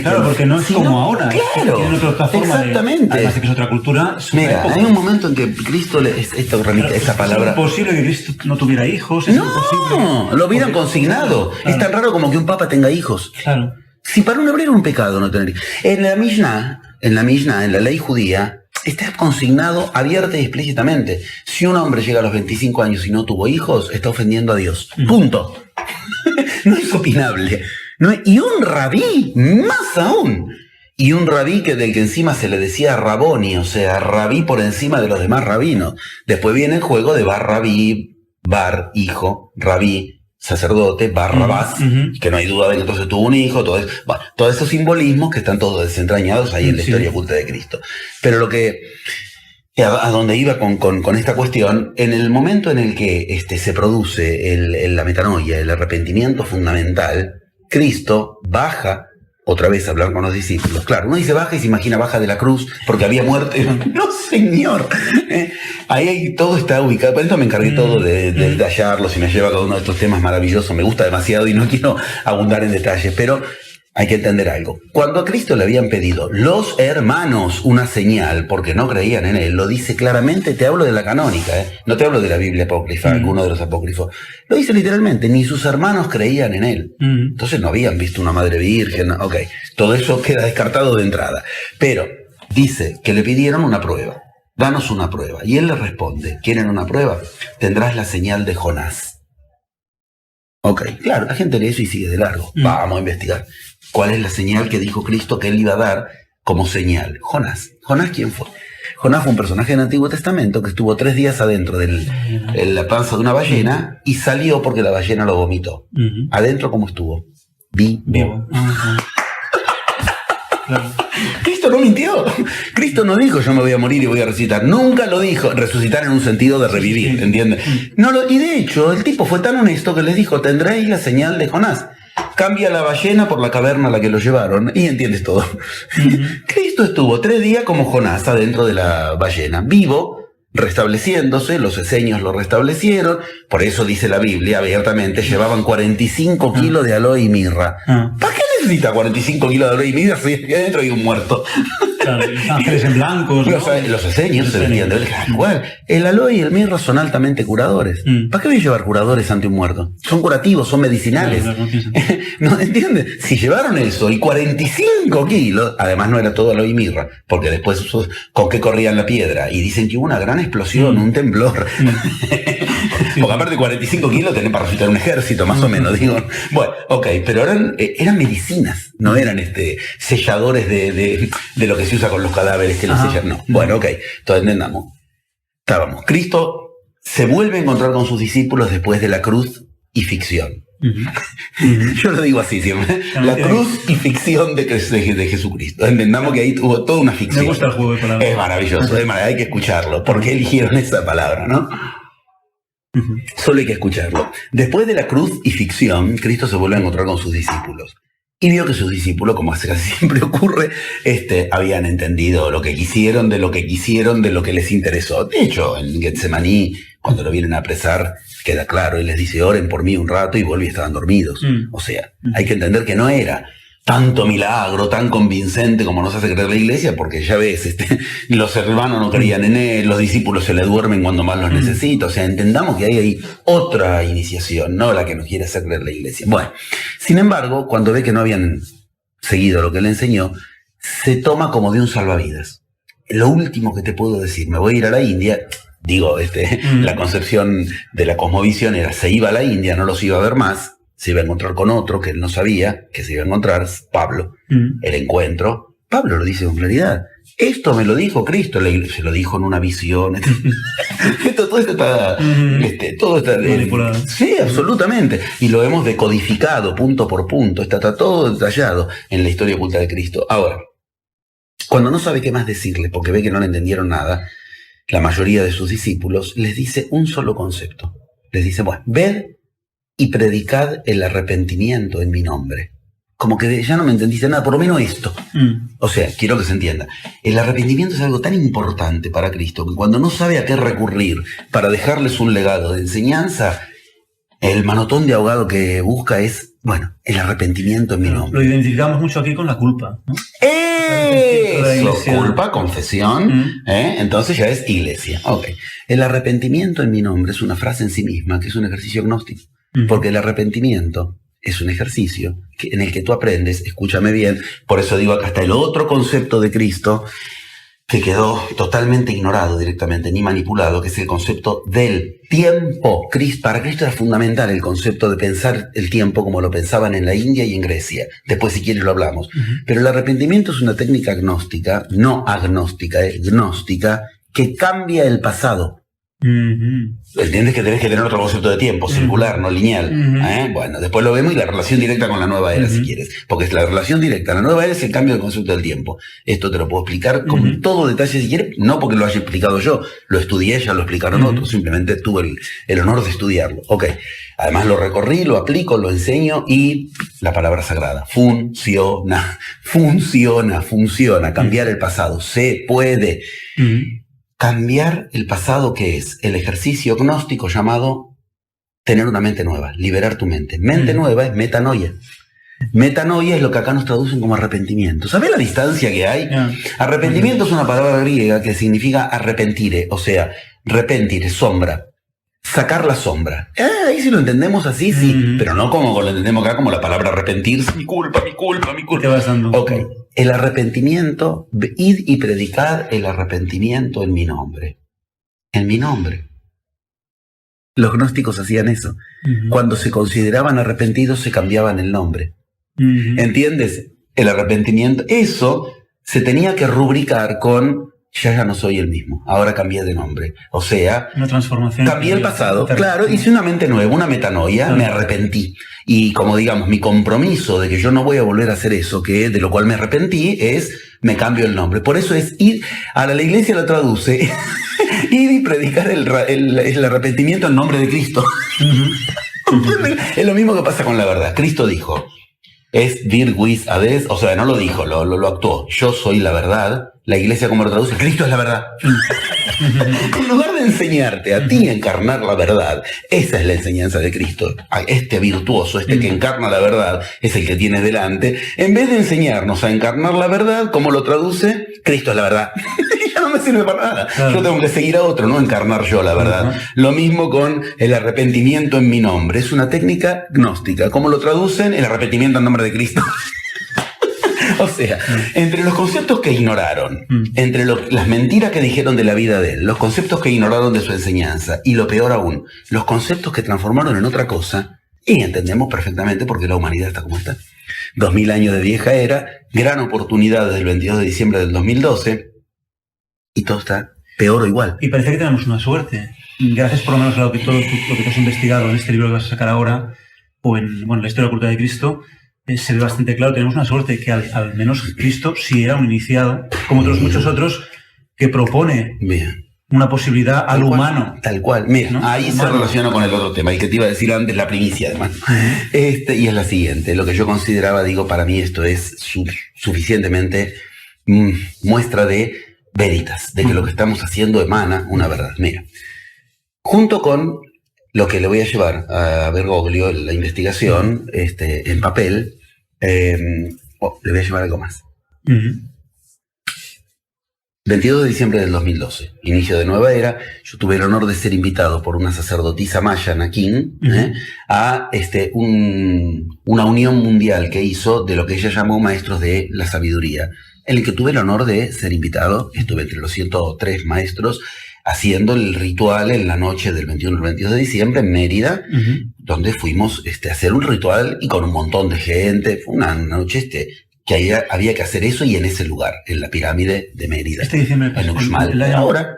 Claro, porque no es como ahora. Claro, tienen otra forma. Exactamente. Además de que es otra cultura. Mira, hay un momento en que Cristo, esta palabra... Es imposible que Cristo no tuviera hijos. No, lo hubieran consignado. Claro. Es tan raro como que un papa tenga hijos. Claro. Si para un hebreo era un pecado no tener hijos. En la Mishnah, en la ley judía, está consignado abierta y explícitamente. Si un hombre llega a los 25 años y no tuvo hijos, está ofendiendo a Dios. Punto. No es opinable. Y un rabí, más aún. Y un rabí del que encima se le decía raboni, o sea, rabí por encima de los demás rabinos. Después viene el juego de bar rabí, bar hijo, rabí, sacerdote, barrabás, que no hay duda de que entonces tuvo un hijo, todos esos simbolismos que están todos desentrañados ahí en la historia oculta de Cristo. Pero a donde iba con esta cuestión, en el momento en el que se produce la metanoia, el arrepentimiento fundamental, Cristo baja otra vez a hablar con los discípulos. Claro, uno dice baja y se imagina baja de la cruz porque había muerte. No, señor. Ahí todo está ubicado. Por eso me encargué todo de hallarlos y me lleva a cada uno de estos temas maravillosos. Me gusta demasiado y no quiero abundar en detalles, pero hay que entender algo. Cuando a Cristo le habían pedido los hermanos una señal porque no creían en él, lo dice claramente, te hablo de la canónica, no te hablo de la Biblia apócrifa, alguno de los apócrifos. Lo dice literalmente, ni sus hermanos creían en él. Entonces no habían visto una madre virgen. Ok, todo eso queda descartado de entrada. Pero dice que le pidieron una prueba. Danos una prueba. Y él le responde, ¿quieren una prueba? Tendrás la señal de Jonás. Ok, claro, la gente lee eso y sigue de largo. Vamos a investigar. ¿Cuál es la señal que dijo Cristo que él iba a dar como señal? Jonás. ¿Jonás quién fue? Jonás fue un personaje del Antiguo Testamento que estuvo 3 días adentro de la panza de una ballena y salió porque la ballena lo vomitó. Adentro, ¿cómo estuvo? Vivo. Claro. Cristo no mintió. Cristo no dijo yo me voy a morir y voy a resucitar. Nunca lo dijo. Resucitar en un sentido de revivir, ¿entiendes? Y de hecho el tipo fue tan honesto que les dijo, tendréis la señal de Jonás. Cambia la ballena por la caverna a la que lo llevaron y entiendes todo. Cristo estuvo 3 días como Jonás adentro de la ballena, vivo, restableciéndose, los esenios lo restablecieron, por eso dice la Biblia abiertamente, llevaban 45 kilos de aloe y mirra. ¿Para qué necesita 45 kilos de aloe y mirra si adentro hay un muerto? Claro, los ángeles en blancos, ¿no? Los esenios se vestían de él. Igual, el aloe y el mirra son altamente curadores. ¿Para qué voy a llevar curadores ante un muerto? Son curativos, son medicinales. ¿No entiendes? Si llevaron eso y 45 kilos, además no era todo aloe y mirra, porque después con qué corrían la piedra. Y dicen que hubo una gran explosión, un temblor. Porque aparte de 45 kilos tenés para resucitar un ejército, más o menos. Digo, bueno, ok, pero eran medicinas, no eran selladores de lo que se usa con los cadáveres que los sellan. No. Bueno, ok, entonces entendamos. Cristo se vuelve a encontrar con sus discípulos después de la cruz y ficción. Yo lo digo así siempre. La cruz y ficción de Jesucristo. Entendamos que ahí tuvo toda una ficción. Me gusta el juego de palabras. Es maravilloso, hay que escucharlo. ¿Por qué eligieron esa palabra, no? Solo hay que escucharlo. Después de la cruz y ficción, Cristo se vuelve a encontrar con sus discípulos. Y vio que sus discípulos, como casi siempre ocurre, habían entendido lo que quisieron, de lo que les interesó. De hecho, en Getsemaní, cuando lo vienen a apresar, queda claro, y les dice, oren por mí un rato, y vuelve y estaban dormidos. O sea, hay que entender que no era tanto milagro, tan convincente como nos hace creer la iglesia, porque ya ves, los hermanos no creían en él, los discípulos se le duermen cuando más los necesita. O sea, entendamos que hay ahí otra iniciación, no la que nos quiere hacer creer la iglesia. Bueno, sin embargo, cuando ve que no habían seguido lo que le enseñó, se toma como de un salvavidas. Lo último que te puedo decir, me voy a ir a la India. Digo, la concepción de la cosmovisión era, se iba a la India, no los iba a ver más, se iba a encontrar con otro que él no sabía que se iba a encontrar, Pablo. El encuentro, Pablo lo dice con claridad. Esto me lo dijo Cristo, se lo dijo en una visión. Todo esto está... todo está manipulado. Sí, absolutamente. Y lo hemos decodificado punto por punto. Está todo detallado en la historia oculta de Cristo. Ahora, cuando no sabe qué más decirle, porque ve que no le entendieron nada, la mayoría de sus discípulos les dice un solo concepto. Les dice, bueno, ved y predicad el arrepentimiento en mi nombre. Como que ya no me entendiste nada, por lo menos esto. O sea, quiero que se entienda. El arrepentimiento es algo tan importante para Cristo que cuando no sabe a qué recurrir para dejarles un legado de enseñanza, el manotón de ahogado que busca es, bueno, el arrepentimiento en mi nombre. Lo identificamos mucho aquí con la culpa, ¿no? Eso, culpa, confesión, entonces ya es iglesia. Okay. El arrepentimiento en mi nombre es una frase en sí misma, que es un ejercicio gnóstico. Porque el arrepentimiento es un ejercicio en el que tú aprendes, escúchame bien, por eso digo acá está el otro concepto de Cristo que quedó totalmente ignorado directamente, ni manipulado, que es el concepto del tiempo. Para Cristo era fundamental el concepto de pensar el tiempo como lo pensaban en la India y en Grecia. Después, si quieres, lo hablamos. Pero el arrepentimiento es una técnica gnóstica, no agnóstica, es gnóstica, que cambia el pasado. ¿Entiendes que tenés que tener otro concepto de tiempo, circular, no lineal? Bueno, después lo vemos y la relación directa con la nueva era, si quieres. Porque la relación directa, la nueva era es el cambio del concepto del tiempo. Esto te lo puedo explicar con todo detalle si quieres, no porque lo haya explicado yo, lo estudié, ya lo explicaron otros, simplemente tuve el honor de estudiarlo. Ok, además lo recorrí, lo aplico, lo enseño y la palabra sagrada, funciona, cambiar el pasado, se puede. Cambiar el pasado, ¿qué es? El ejercicio gnóstico llamado tener una mente nueva, liberar tu mente. Mente nueva es metanoia. Metanoia es lo que acá nos traducen como arrepentimiento. ¿Sabés la distancia que hay? Arrepentimiento es una palabra griega que significa arrepentire, o sea, repentire, sombra. Sacar la sombra. Ahí si lo entendemos así, sí, pero no como lo entendemos acá como la palabra arrepentirse. Mi culpa. ¿Qué vas dando? Ok. El arrepentimiento, id y predicad el arrepentimiento en mi nombre. En mi nombre. Los gnósticos hacían eso. Cuando se consideraban arrepentidos, se cambiaban el nombre. ¿Entiendes? El arrepentimiento, eso se tenía que rubricar con ya no soy el mismo, ahora cambié de nombre. O sea, una transformación. Cambié el pasado, claro, hice una mente nueva, una metanoia, me arrepentí. Y como digamos, mi compromiso de que yo no voy a volver a hacer eso, que de lo cual me arrepentí, es me cambio el nombre. Por eso es ir, ahora la iglesia lo traduce, ir y predicar el arrepentimiento en nombre de Cristo. Es lo mismo que pasa con la verdad. Cristo dijo, es vir vis ades, o sea, no lo dijo, lo actuó. Yo soy la verdad. La iglesia, como lo traduce, Cristo es la verdad. En lugar de enseñarte a ti a encarnar la verdad, esa es la enseñanza de Cristo. Este virtuoso, que encarna la verdad, es el que tienes delante. En vez de enseñarnos a encarnar la verdad, como lo traduce, Cristo es la verdad. Ya no me sirve para nada. Claro. Yo tengo que seguir a otro, no encarnar yo la verdad. Lo mismo con el arrepentimiento en mi nombre. Es una técnica gnóstica. ¿Cómo lo traducen? El arrepentimiento en nombre de Cristo. O sea, entre los conceptos que ignoraron, entre las mentiras que dijeron de la vida de él, los conceptos que ignoraron de su enseñanza, y lo peor aún, los conceptos que transformaron en otra cosa, y entendemos perfectamente por qué la humanidad está como está. 2000 años de vieja era, gran oportunidad desde el 22 de diciembre del 2012, y todo está peor o igual. Y parece que tenemos una suerte. Gracias por lo menos a lo que tú has investigado en este libro que vas a sacar ahora, o en la historia de la cultura de Cristo, se ve bastante claro. Tenemos una suerte que al menos Cristo sí era un iniciado, como otros muchos otros, que propone una posibilidad al humano. Tal cual. Mira, ¿no? Ahí humano. Se relaciona con el otro tema, el que te iba a decir antes, la primicia, además. Y es la siguiente. Lo que yo consideraba, para mí esto es suficientemente muestra de veritas, de que lo que estamos haciendo emana una verdad. Mira, junto con lo que le voy a llevar a Bergoglio, la investigación, en papel, le voy a llevar algo más. 22 de diciembre del 2012, inicio de nueva era. Yo tuve el honor de ser invitado por una sacerdotisa maya, Naquín, a una unión mundial que hizo de lo que ella llamó Maestros de la Sabiduría, en el que tuve el honor de ser invitado. Estuve entre los 103 maestros haciendo el ritual en la noche del 21 al 22 de diciembre en Mérida, donde fuimos a hacer un ritual y con un montón de gente. Fue una noche que había que hacer eso y en ese lugar, en la pirámide de Mérida. Diciembre, en Uxmal. Ahora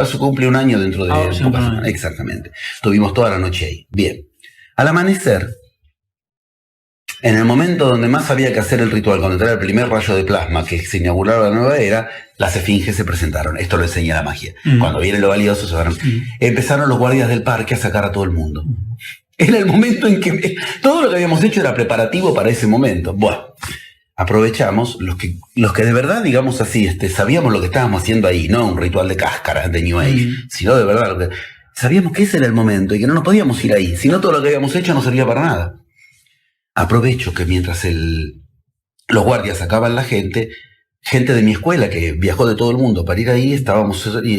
se cumple un año dentro de pocas semanas. Exactamente. Estuvimos toda la noche ahí. Bien. Al amanecer, en el momento donde más había que hacer el ritual, cuando entrara el primer rayo de plasma que se inauguraba la nueva era, las esfinges se presentaron. Esto lo enseña la magia. Cuando viene lo valioso, empezaron los guardias del parque a sacar a todo el mundo. Era el momento en que todo lo que habíamos hecho era preparativo para ese momento. Bueno, aprovechamos los que de verdad, digamos así, sabíamos lo que estábamos haciendo ahí, no un ritual de cáscaras de New Age, sino de verdad, sabíamos que ese era el momento y que no nos podíamos ir ahí, si no todo lo que habíamos hecho no servía para nada. Aprovecho que mientras los guardias sacaban la gente de mi escuela que viajó de todo el mundo para ir ahí,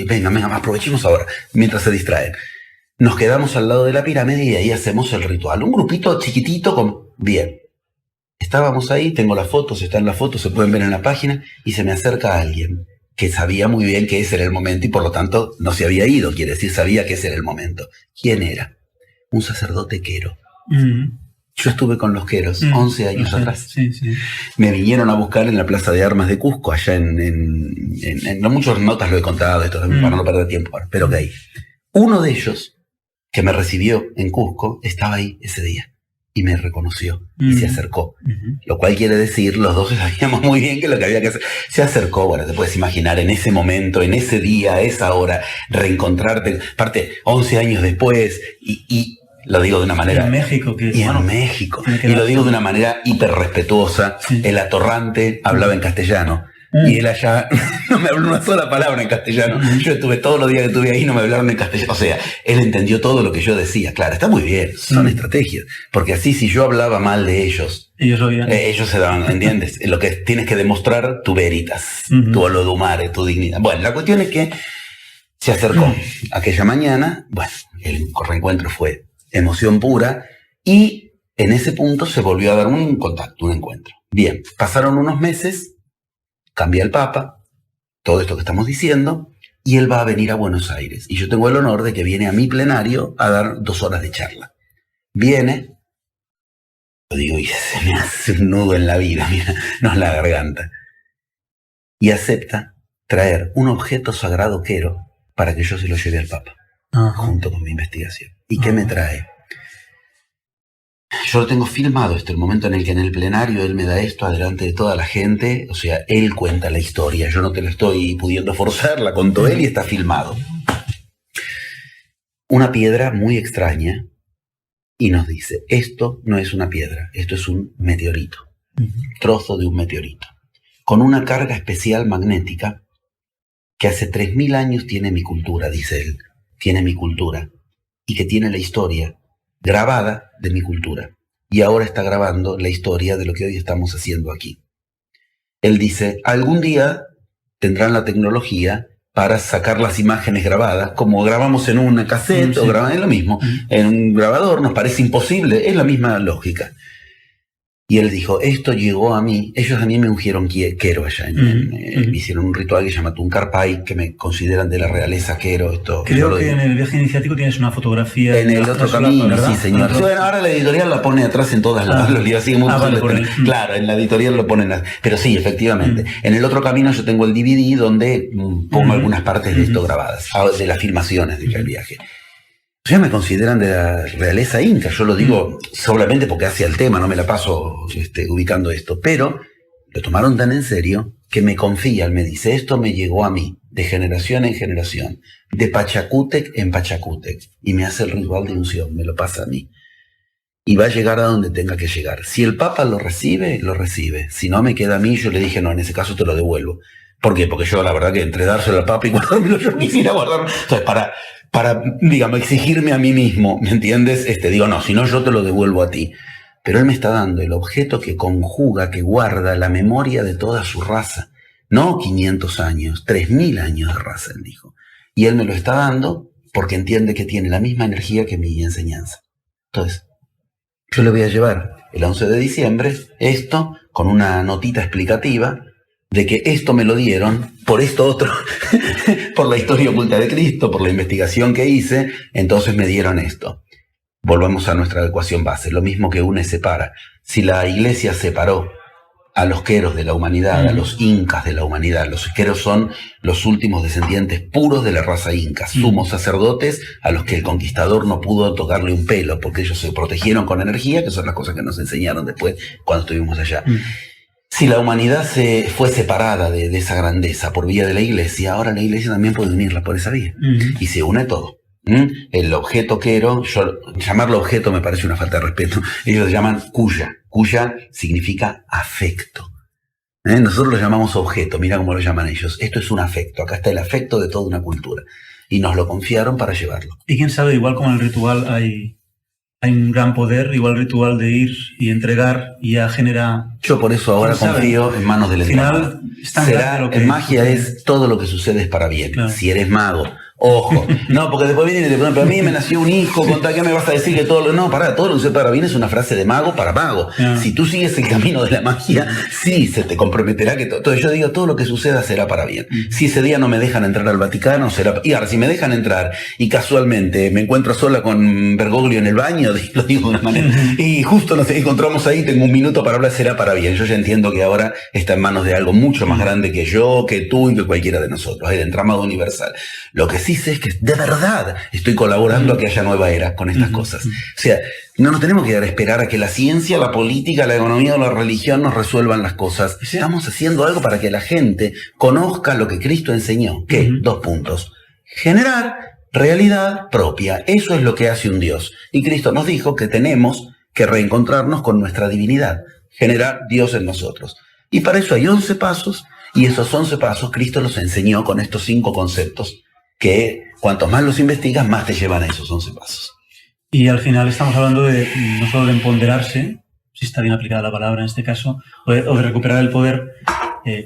venga, aprovechemos ahora, mientras se distraen. Nos quedamos al lado de la pirámide y ahí hacemos el ritual. Un grupito chiquitito bien. Estábamos ahí, tengo las fotos, están las fotos, se pueden ver en la página, y se me acerca alguien que sabía muy bien que ese era el momento y por lo tanto no se había ido, quiere decir, sabía que ese era el momento. ¿Quién era? Un sacerdote quero. Yo estuve con los queros 11 años atrás. Sí. Me vinieron a buscar en la Plaza de Armas de Cusco, allá en muchas notas lo he contado esto para no perder tiempo, pero que ahí. Uno de ellos, que me recibió en Cusco, estaba ahí ese día. Y me reconoció y se acercó. Lo cual quiere decir, los dos sabíamos muy bien que lo que había que hacer. Se acercó, bueno, te puedes imaginar, en ese momento, en ese día, a esa hora, reencontrarte, aparte, 11 años después, y lo digo de una manera... En México. En México. Y lo digo de una manera hiper respetuosa. El atorrante hablaba en castellano. Y él allá no me habló una sola palabra en castellano. Yo estuve todos los días que estuve ahí, no me hablaron en castellano. O sea, él entendió todo lo que yo decía. Claro, está muy bien, son estrategias. Porque así, si yo hablaba mal de ellos, ellos se daban, ¿entiendes? Lo que tienes que demostrar, tu veritas, tu olodumare, tu dignidad. Bueno, la cuestión es que se acercó aquella mañana. Bueno, el reencuentro fue emoción pura. Y en ese punto se volvió a dar un contacto, un encuentro. Bien, pasaron unos meses. Cambia el Papa, todo esto que estamos diciendo, y él va a venir a Buenos Aires. Y yo tengo el honor de que viene a mi plenario a dar 2 horas de charla. Viene, lo digo y se me hace un nudo en la vida, mira, no en la garganta. Y acepta traer un objeto sagrado quero para que yo se lo lleve al Papa, junto con mi investigación. ¿Y qué me trae? Yo lo tengo filmado, el momento en el que en el plenario él me da esto adelante de toda la gente, o sea, él cuenta la historia, yo no te la estoy pudiendo forzar, la contó él y está filmado. Una piedra muy extraña, y nos dice, esto no es una piedra, esto es un meteorito, trozo de un meteorito, con una carga especial magnética que hace 3000 años tiene mi cultura, dice él, tiene mi cultura, y que tiene la historia grabada de mi cultura, y ahora está grabando la historia de lo que hoy estamos haciendo aquí. Él dice, algún día tendrán la tecnología para sacar las imágenes grabadas, como grabamos en una cassette, o grabamos, es lo mismo, en un grabador, nos parece imposible, es la misma lógica. Y él dijo, esto llegó a mí, ellos a mí me ungieron Quero allá, me hicieron un ritual que se llama Tuncarpay, que me consideran de la realeza Quero. Creo que en el viaje iniciático tienes una fotografía. En el otro camino, ¿verdad? Sí, señor. Bueno, ahora la editorial la pone atrás en todas las los libros. Claro, en la editorial lo ponen. Pero sí, efectivamente. En el otro camino yo tengo el DVD donde pongo algunas partes de esto grabadas, de las filmaciones del viaje. Ya me consideran de la realeza inca, yo lo digo solamente porque hacia el tema, no me la paso ubicando esto, pero lo tomaron tan en serio que me confían, me dice, esto me llegó a mí, de generación en generación, de Pachacútec en Pachacútec, y me hace el ritual de unción, me lo pasa a mí. Y va a llegar a donde tenga que llegar. Si el Papa lo recibe, lo recibe. Si no me queda a mí, yo le dije, no, en ese caso te lo devuelvo. ¿Por qué? Porque yo la verdad que entre dárselo al Papa y guardármelo, yo quisiera guardarlo. Entonces, para, digamos, exigirme a mí mismo, ¿me entiendes? Digo, no, si no yo te lo devuelvo a ti. Pero él me está dando el objeto que conjuga, que guarda la memoria de toda su raza. No 500 años, 3000 años de raza, él dijo. Y él me lo está dando porque entiende que tiene la misma energía que mi enseñanza. Entonces, yo le voy a llevar el 11 de diciembre esto con una notita explicativa de que esto me lo dieron por esto otro, por la historia oculta de Cristo, por la investigación que hice, entonces me dieron esto. Volvamos a nuestra ecuación base, lo mismo que une separa. Si la iglesia separó a los queros de la humanidad, a los incas de la humanidad, los queros son los últimos descendientes puros de la raza inca, sumos sacerdotes a los que el conquistador no pudo tocarle un pelo, porque ellos se protegieron con energía, que son las cosas que nos enseñaron después cuando estuvimos allá. Si la humanidad se fue separada de esa grandeza por vía de la iglesia, ahora la iglesia también puede unirla por esa vía. Y se une todo. El objeto quero, llamarlo objeto me parece una falta de respeto. Ellos lo llaman cuya. Cuya significa afecto. Nosotros lo llamamos objeto, mira cómo lo llaman ellos. Esto es un afecto, acá está el afecto de toda una cultura. Y nos lo confiaron para llevarlo. Y quién sabe, igual como en el ritual hay un gran poder, igual el ritual de ir y entregar y ya genera... Yo por eso ahora confío en manos del entramado. Magia es todo lo que sucede es para bien. Claro. Si eres mago, ojo. No, porque después vienen y te preguntan, pero a mí me nació un hijo, contá, ¿qué me vas a decir que todo lo... No, pará, todo lo que sucede para bien es una frase de mago para mago. Si tú sigues el camino de la magia, sí, se te comprometerá que todo... Entonces yo digo, todo lo que suceda será para bien. Si ese día no me dejan entrar al Vaticano, será... Y ahora, si me dejan entrar y casualmente me encuentro sola con Bergoglio en el baño, lo digo de una manera, y justo nos encontramos ahí, tengo un minuto para hablar, será para bien. Yo ya entiendo que ahora está en manos de algo mucho más grande que yo, que tú y que cualquiera de nosotros, el entramado universal. Lo que sí sé es que de verdad estoy colaborando a que haya nueva era con estas cosas. O sea, no nos tenemos que dar a esperar a que la ciencia, la política, la economía o la religión nos resuelvan las cosas. Estamos haciendo algo para que la gente conozca lo que Cristo enseñó. ¿Qué? 2 puntos. Generar realidad propia. Eso es lo que hace un Dios. Y Cristo nos dijo que tenemos que reencontrarnos con nuestra divinidad. Generar Dios en nosotros. Y para eso hay 11 pasos, y esos 11 pasos Cristo los enseñó con estos 5 conceptos, que cuanto más los investigas, más te llevan a esos 11 pasos. Y al final estamos hablando de no solo de empoderarse, si está bien aplicada la palabra en este caso, o de recuperar el poder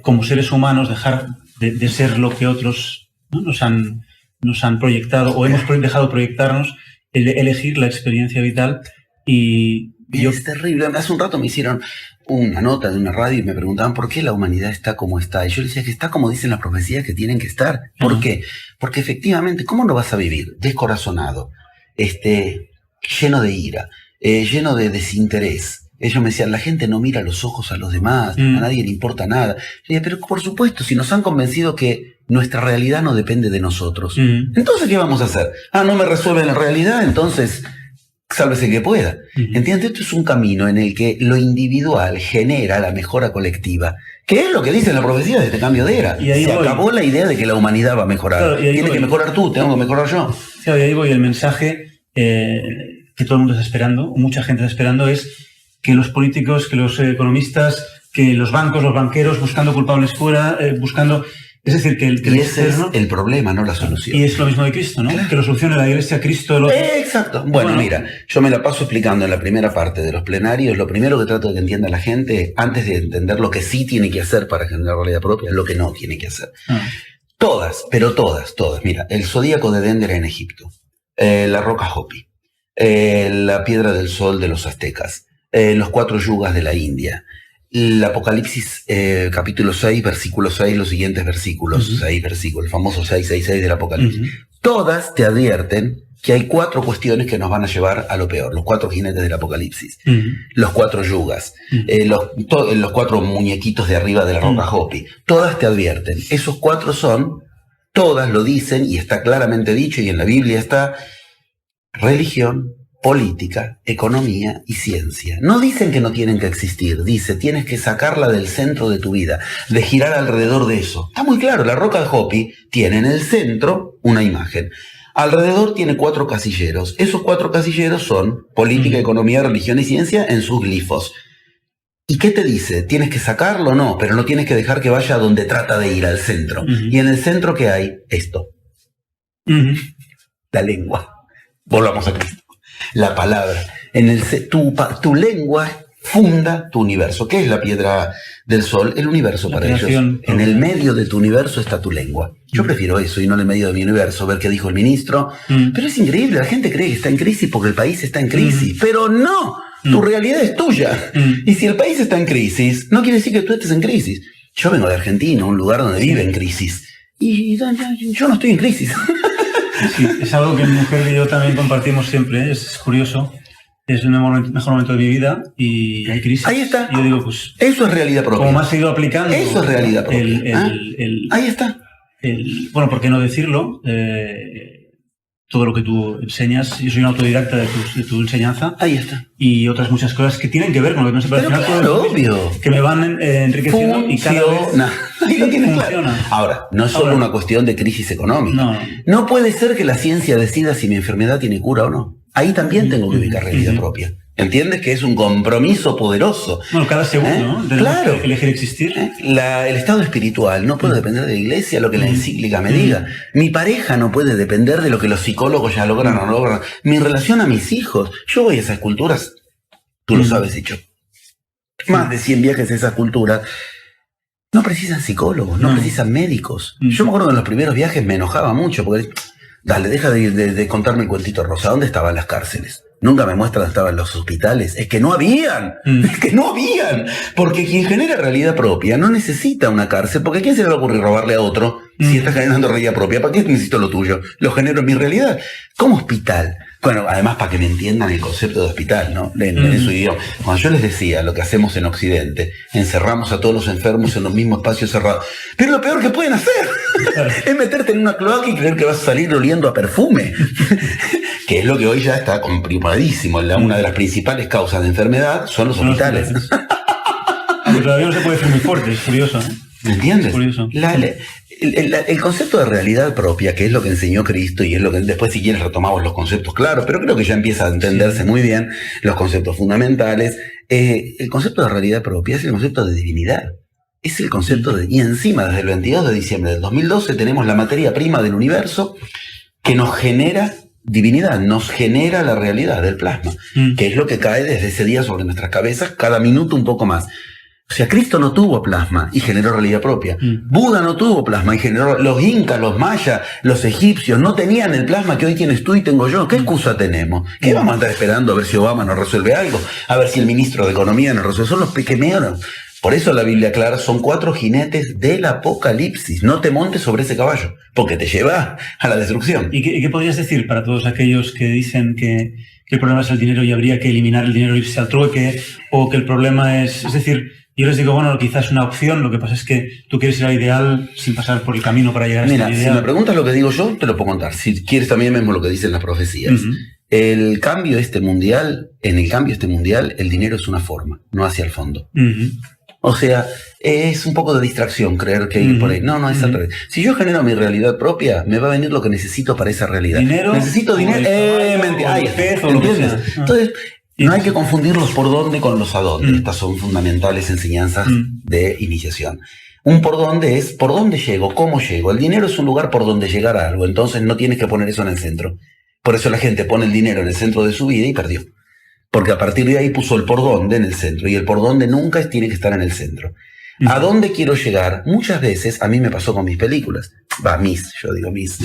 como seres humanos, dejar de ser lo que otros, ¿no? nos han proyectado, o hemos dejado proyectarnos, elegir la experiencia vital. Y es terrible. Hace un rato me hicieron una nota de una radio y me preguntaban por qué la humanidad está como está. Y yo les decía que está como dicen las profecías que tienen que estar. ¿Por qué? Porque efectivamente, ¿cómo no vas a vivir descorazonado, lleno de ira, lleno de desinterés? Ellos me decían, la gente no mira los ojos a los demás, a nadie le importa nada. Yo decía, pero por supuesto, si nos han convencido que nuestra realidad no depende de nosotros, entonces ¿qué vamos a hacer? No me resuelven la realidad, entonces... sálvese que pueda. ¿Entiendes? Esto es un camino en el que lo individual genera la mejora colectiva, que es lo que dice la profecía de este cambio de era. Se acabó la idea de que la humanidad va a mejorar. Claro, Tiene que mejorar tú, tengo que mejorar yo. Claro, y ahí voy. El mensaje que todo el mundo está esperando, mucha gente está esperando, es que los políticos, que los economistas, que los bancos, los banqueros, buscando culpables fuera, buscando... Es decir, que y ese es el problema, no la solución. Y es lo mismo de Cristo, ¿no? Claro. Que lo solucione la Iglesia, Cristo... Exacto. Bueno, mira, yo me la paso explicando en la primera parte de los plenarios. Lo primero que trato de que entienda la gente, antes de entender lo que sí tiene que hacer para generar realidad propia, es lo que no tiene que hacer. Todas, pero todas. Mira, el zodíaco de Dendera en Egipto, la roca Hopi, la piedra del sol de los aztecas, los 4 yugas de la India. El Apocalipsis, capítulo 6, versículo 6, los siguientes versículos, 6 versículos, el famoso 666 del Apocalipsis. Todas te advierten que hay 4 cuestiones que nos van a llevar a lo peor, los 4 jinetes del Apocalipsis, los 4 yugas, los 4 muñequitos de arriba de la roca Hopi. Todas te advierten. Esos 4 son, todas lo dicen, y está claramente dicho, y en la Biblia está, religión, política, economía y ciencia. No dicen que no tienen que existir, dice, tienes que sacarla del centro de tu vida, de girar alrededor de eso. Está muy claro, la roca de Hopi tiene en el centro una imagen. Alrededor tiene 4 casilleros. Esos 4 casilleros son política, economía, religión y ciencia en sus glifos. ¿Y qué te dice? ¿Tienes que sacarlo? No, pero no tienes que dejar que vaya a donde trata de ir, al centro. Y en el centro, ¿qué hay? Esto. La lengua. Volvamos a Cristo. La palabra. Tu lengua funda tu universo. ¿Qué es la piedra del sol? El universo para ellos. En el medio de tu universo está tu lengua. Yo prefiero eso y no en el medio de mi universo, ver qué dijo el ministro. Pero es increíble, la gente cree que está en crisis porque el país está en crisis. Pero no, tu realidad es tuya. Y si el país está en crisis, no quiere decir que tú estés en crisis. Yo vengo de Argentina, un lugar donde vive en crisis. Y yo no estoy en crisis. Sí, es algo que mi mujer y yo también compartimos siempre, es curioso. Es el mejor momento de mi vida y hay crisis. Ahí está. Y yo digo, pues... Eso es realidad propia. Como me has ido aplicando... Eso es realidad propia. Ahí está. Bueno, ¿por qué no decirlo? Todo lo que tú enseñas. Yo soy un autodidacta de tu enseñanza. Ahí está. Y otras muchas cosas que tienen que ver con lo que no se puede. Pero claro, obvio. Que me van enriqueciendo y cada vez ahí lo tienes funciona. Claro. Ahora, no es solo una cuestión de crisis económica. No puede ser que la ciencia decida si mi enfermedad tiene cura o no. Ahí también tengo que ubicar realidad propia. ¿Entiendes? Que es un compromiso poderoso. Bueno, cada segundo, ¿no? Claro. Elegir existir. El estado espiritual no puede depender de la iglesia, lo que la encíclica me diga. Mi pareja no puede depender de lo que los psicólogos ya logran o no logran. Mi relación a mis hijos. Yo voy a esas culturas, tú lo sabes, hecho. Más de 100 viajes a esas culturas. No precisan psicólogos, no precisan médicos. Yo me acuerdo que en los primeros viajes me enojaba mucho porque... Dale, deja de contarme el cuentito rosa. ¿Dónde estaban las cárceles? Nunca me muestran dónde estaban los hospitales. Es que no habían. Es que no habían. Porque quien genera realidad propia no necesita una cárcel. Porque ¿a quién se le va a ocurrir robarle a otro si está generando realidad propia? ¿Para qué necesito lo tuyo? Lo genero en mi realidad. ¿Cómo hospital? Bueno, además para que me entiendan el concepto de hospital, ¿no? En su idioma. Cuando yo les decía lo que hacemos en Occidente, encerramos a todos los enfermos en los mismos espacios cerrados. Pero lo peor que pueden hacer es meterte en una cloaca y creer que vas a salir oliendo a perfume. Que es lo que hoy ya está comprimadísimo. Una de las principales causas de enfermedad son los hospitales. Pero todavía no se puede ser muy fuerte, es curioso, ¿eh? ¿Me entiendes? Es curioso. El concepto de realidad propia, que es lo que enseñó Cristo y es lo que después, si quieres, retomamos los conceptos claros, pero creo que ya empieza a entenderse muy bien los conceptos fundamentales. El concepto de realidad propia es el concepto de divinidad. Es el concepto de... Y encima, desde el 22 de diciembre del 2012, tenemos la materia prima del universo que nos genera divinidad, nos genera la realidad del plasma, que es lo que cae desde ese día sobre nuestras cabezas, cada minuto un poco más. O sea, Cristo no tuvo plasma y generó realidad propia. Buda no tuvo plasma y generó... Los incas, los mayas, los egipcios no tenían el plasma que hoy tienes tú y tengo yo. ¿Qué excusa tenemos? ¿Qué vamos a estar esperando a ver si Obama nos resuelve algo? A ver si el ministro de Economía nos resuelve. Son los pequeños. Por eso la Biblia clara son 4 jinetes del Apocalipsis. No te montes sobre ese caballo, porque te lleva a la destrucción. ¿Y qué podrías decir para todos aquellos que dicen que el problema es el dinero y habría que eliminar el dinero y irse al trueque? O que el problema es decir... Yo les digo, bueno, quizás es una opción, lo que pasa es que tú quieres ir al ideal sin pasar por el camino para llegar a ese ideal. Mira, si me preguntas lo que digo yo, te lo puedo contar. Si quieres también mismo lo que dicen las profecías. En el cambio mundial, el dinero es una forma, no hacia el fondo. O sea, es un poco de distracción creer que ir por ahí. No, es al revés. Si yo genero mi realidad propia, me va a venir lo que necesito para esa realidad. Necesito dinero. Mentira. ¿Entiendes? Entonces... No hay que confundir los por dónde con los a dónde. Estas son fundamentales enseñanzas de iniciación. Un por dónde es por dónde llego, cómo llego. El dinero es un lugar por donde llegar a algo, entonces no tienes que poner eso en el centro. Por eso la gente pone el dinero en el centro de su vida y perdió. Porque a partir de ahí puso el por dónde en el centro, y el por dónde nunca tiene que estar en el centro. ¿A dónde quiero llegar? Muchas veces, a mí me pasó con mis películas. Yo digo mis,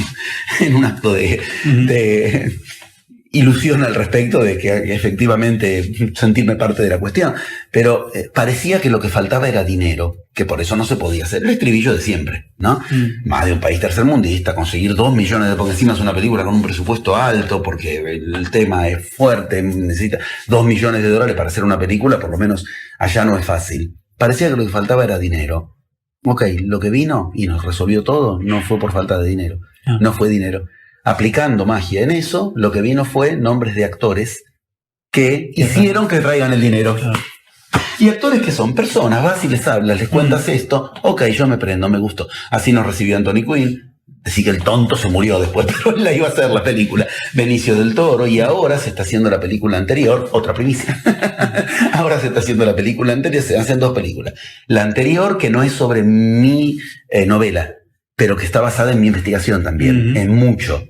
en un acto de ilusión al respecto de que efectivamente sentirme parte de la cuestión, pero parecía que lo que faltaba era dinero, que por eso no se podía hacer. El estribillo de siempre, ¿no? Más de un país tercermundista, conseguir 2 millones porque encima es una película con un presupuesto alto, porque el tema es fuerte, necesita 2 millones de dólares para hacer una película, por lo menos allá no es fácil. Parecía que lo que faltaba era dinero. Ok, lo que vino y nos resolvió todo no fue por falta de dinero, no fue dinero. Aplicando magia en eso, lo que vino fue nombres de actores que hicieron que traigan el dinero. Y actores que son personas, vas y les hablas, les cuentas esto, ok, yo me prendo, me gustó. Así nos recibió Anthony Quinn. Decir que el tonto se murió después, pero él la iba a hacer la película. Benicio del Toro, y ahora se está haciendo la película anterior, otra primicia. Ahora se está haciendo la película anterior, se hacen 2 películas. La anterior, que no es sobre mi novela, pero que está basada en mi investigación también, en mucho.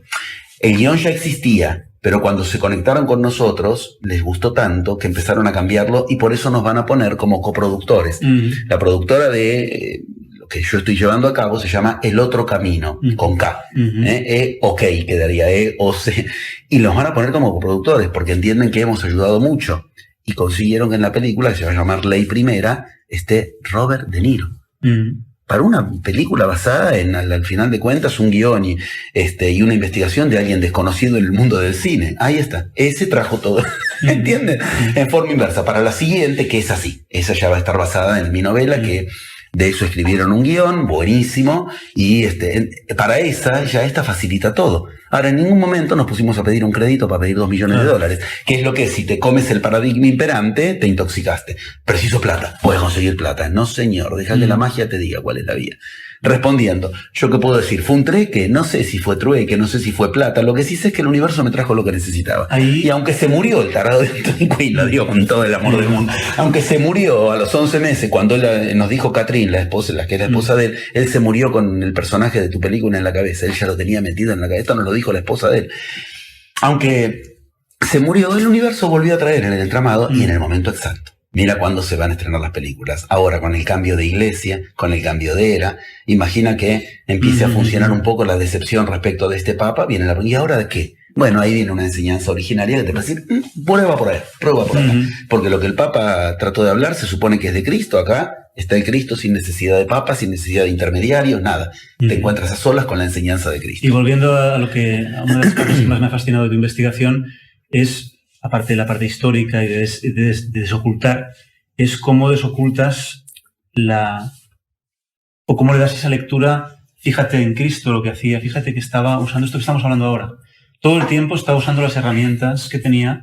El guión ya existía, pero cuando se conectaron con nosotros, les gustó tanto que empezaron a cambiarlo y por eso nos van a poner como coproductores. La productora de lo que yo estoy llevando a cabo se llama El Otro Camino, con K. OK, quedaría o C. Y los van a poner como coproductores porque entienden que hemos ayudado mucho. Y consiguieron que en la película, que se va a llamar Ley Primera, esté Robert De Niro. Para una película basada en, al final de cuentas, un guión y una investigación de alguien desconocido en el mundo del cine. Ahí está. Ese trajo todo. ¿Entienden? En forma inversa. Para la siguiente, que es así. Esa ya va a estar basada en mi novela, que de eso escribieron un guión buenísimo. Y para esa, ya esta facilita todo. Ahora, en ningún momento nos pusimos a pedir un crédito para pedir 2 millones de dólares. Que es lo que si te comes el paradigma imperante, te intoxicaste. Preciso plata. Puedes conseguir plata. No, señor. Deja que la magia te diga cuál es la vía. Respondiendo, ¿yo qué puedo decir? Fue un trueque, no sé si fue trueque, no sé si fue plata. Lo que sí sé es que el universo me trajo lo que necesitaba. Y aunque se murió el tarado de Anthony Quinn, lo digo con todo el amor del mundo, aunque se murió a los 11 meses, cuando nos dijo Catherine, la esposa, la que es la esposa de él se murió con el personaje de tu película en la cabeza. Él ya lo tenía metido en la cabeza, nos lo dijo la esposa de él. Aunque se murió, el universo volvió a traer en el entramado y en el momento exacto. Mira cuándo se van a estrenar las películas. Ahora, con el cambio de iglesia, con el cambio de era, imagina que empiece a funcionar un poco la decepción respecto de este papa. Viene ¿y ahora de qué? Bueno, ahí viene una enseñanza originaria que te va a decir, prueba por ahí, prueba por acá. Porque lo que el papa trató de hablar se supone que es de Cristo. Acá está el Cristo sin necesidad de papa, sin necesidad de intermediarios, nada. Te encuentras a solas con la enseñanza de Cristo. Y volviendo a una de las cosas que más me ha fascinado de tu investigación es, aparte de la parte histórica y de desocultar, es cómo desocultas o cómo le das esa lectura. Fíjate en Cristo lo que hacía, fíjate que estaba usando esto que estamos hablando ahora. Todo el tiempo estaba usando las herramientas que tenía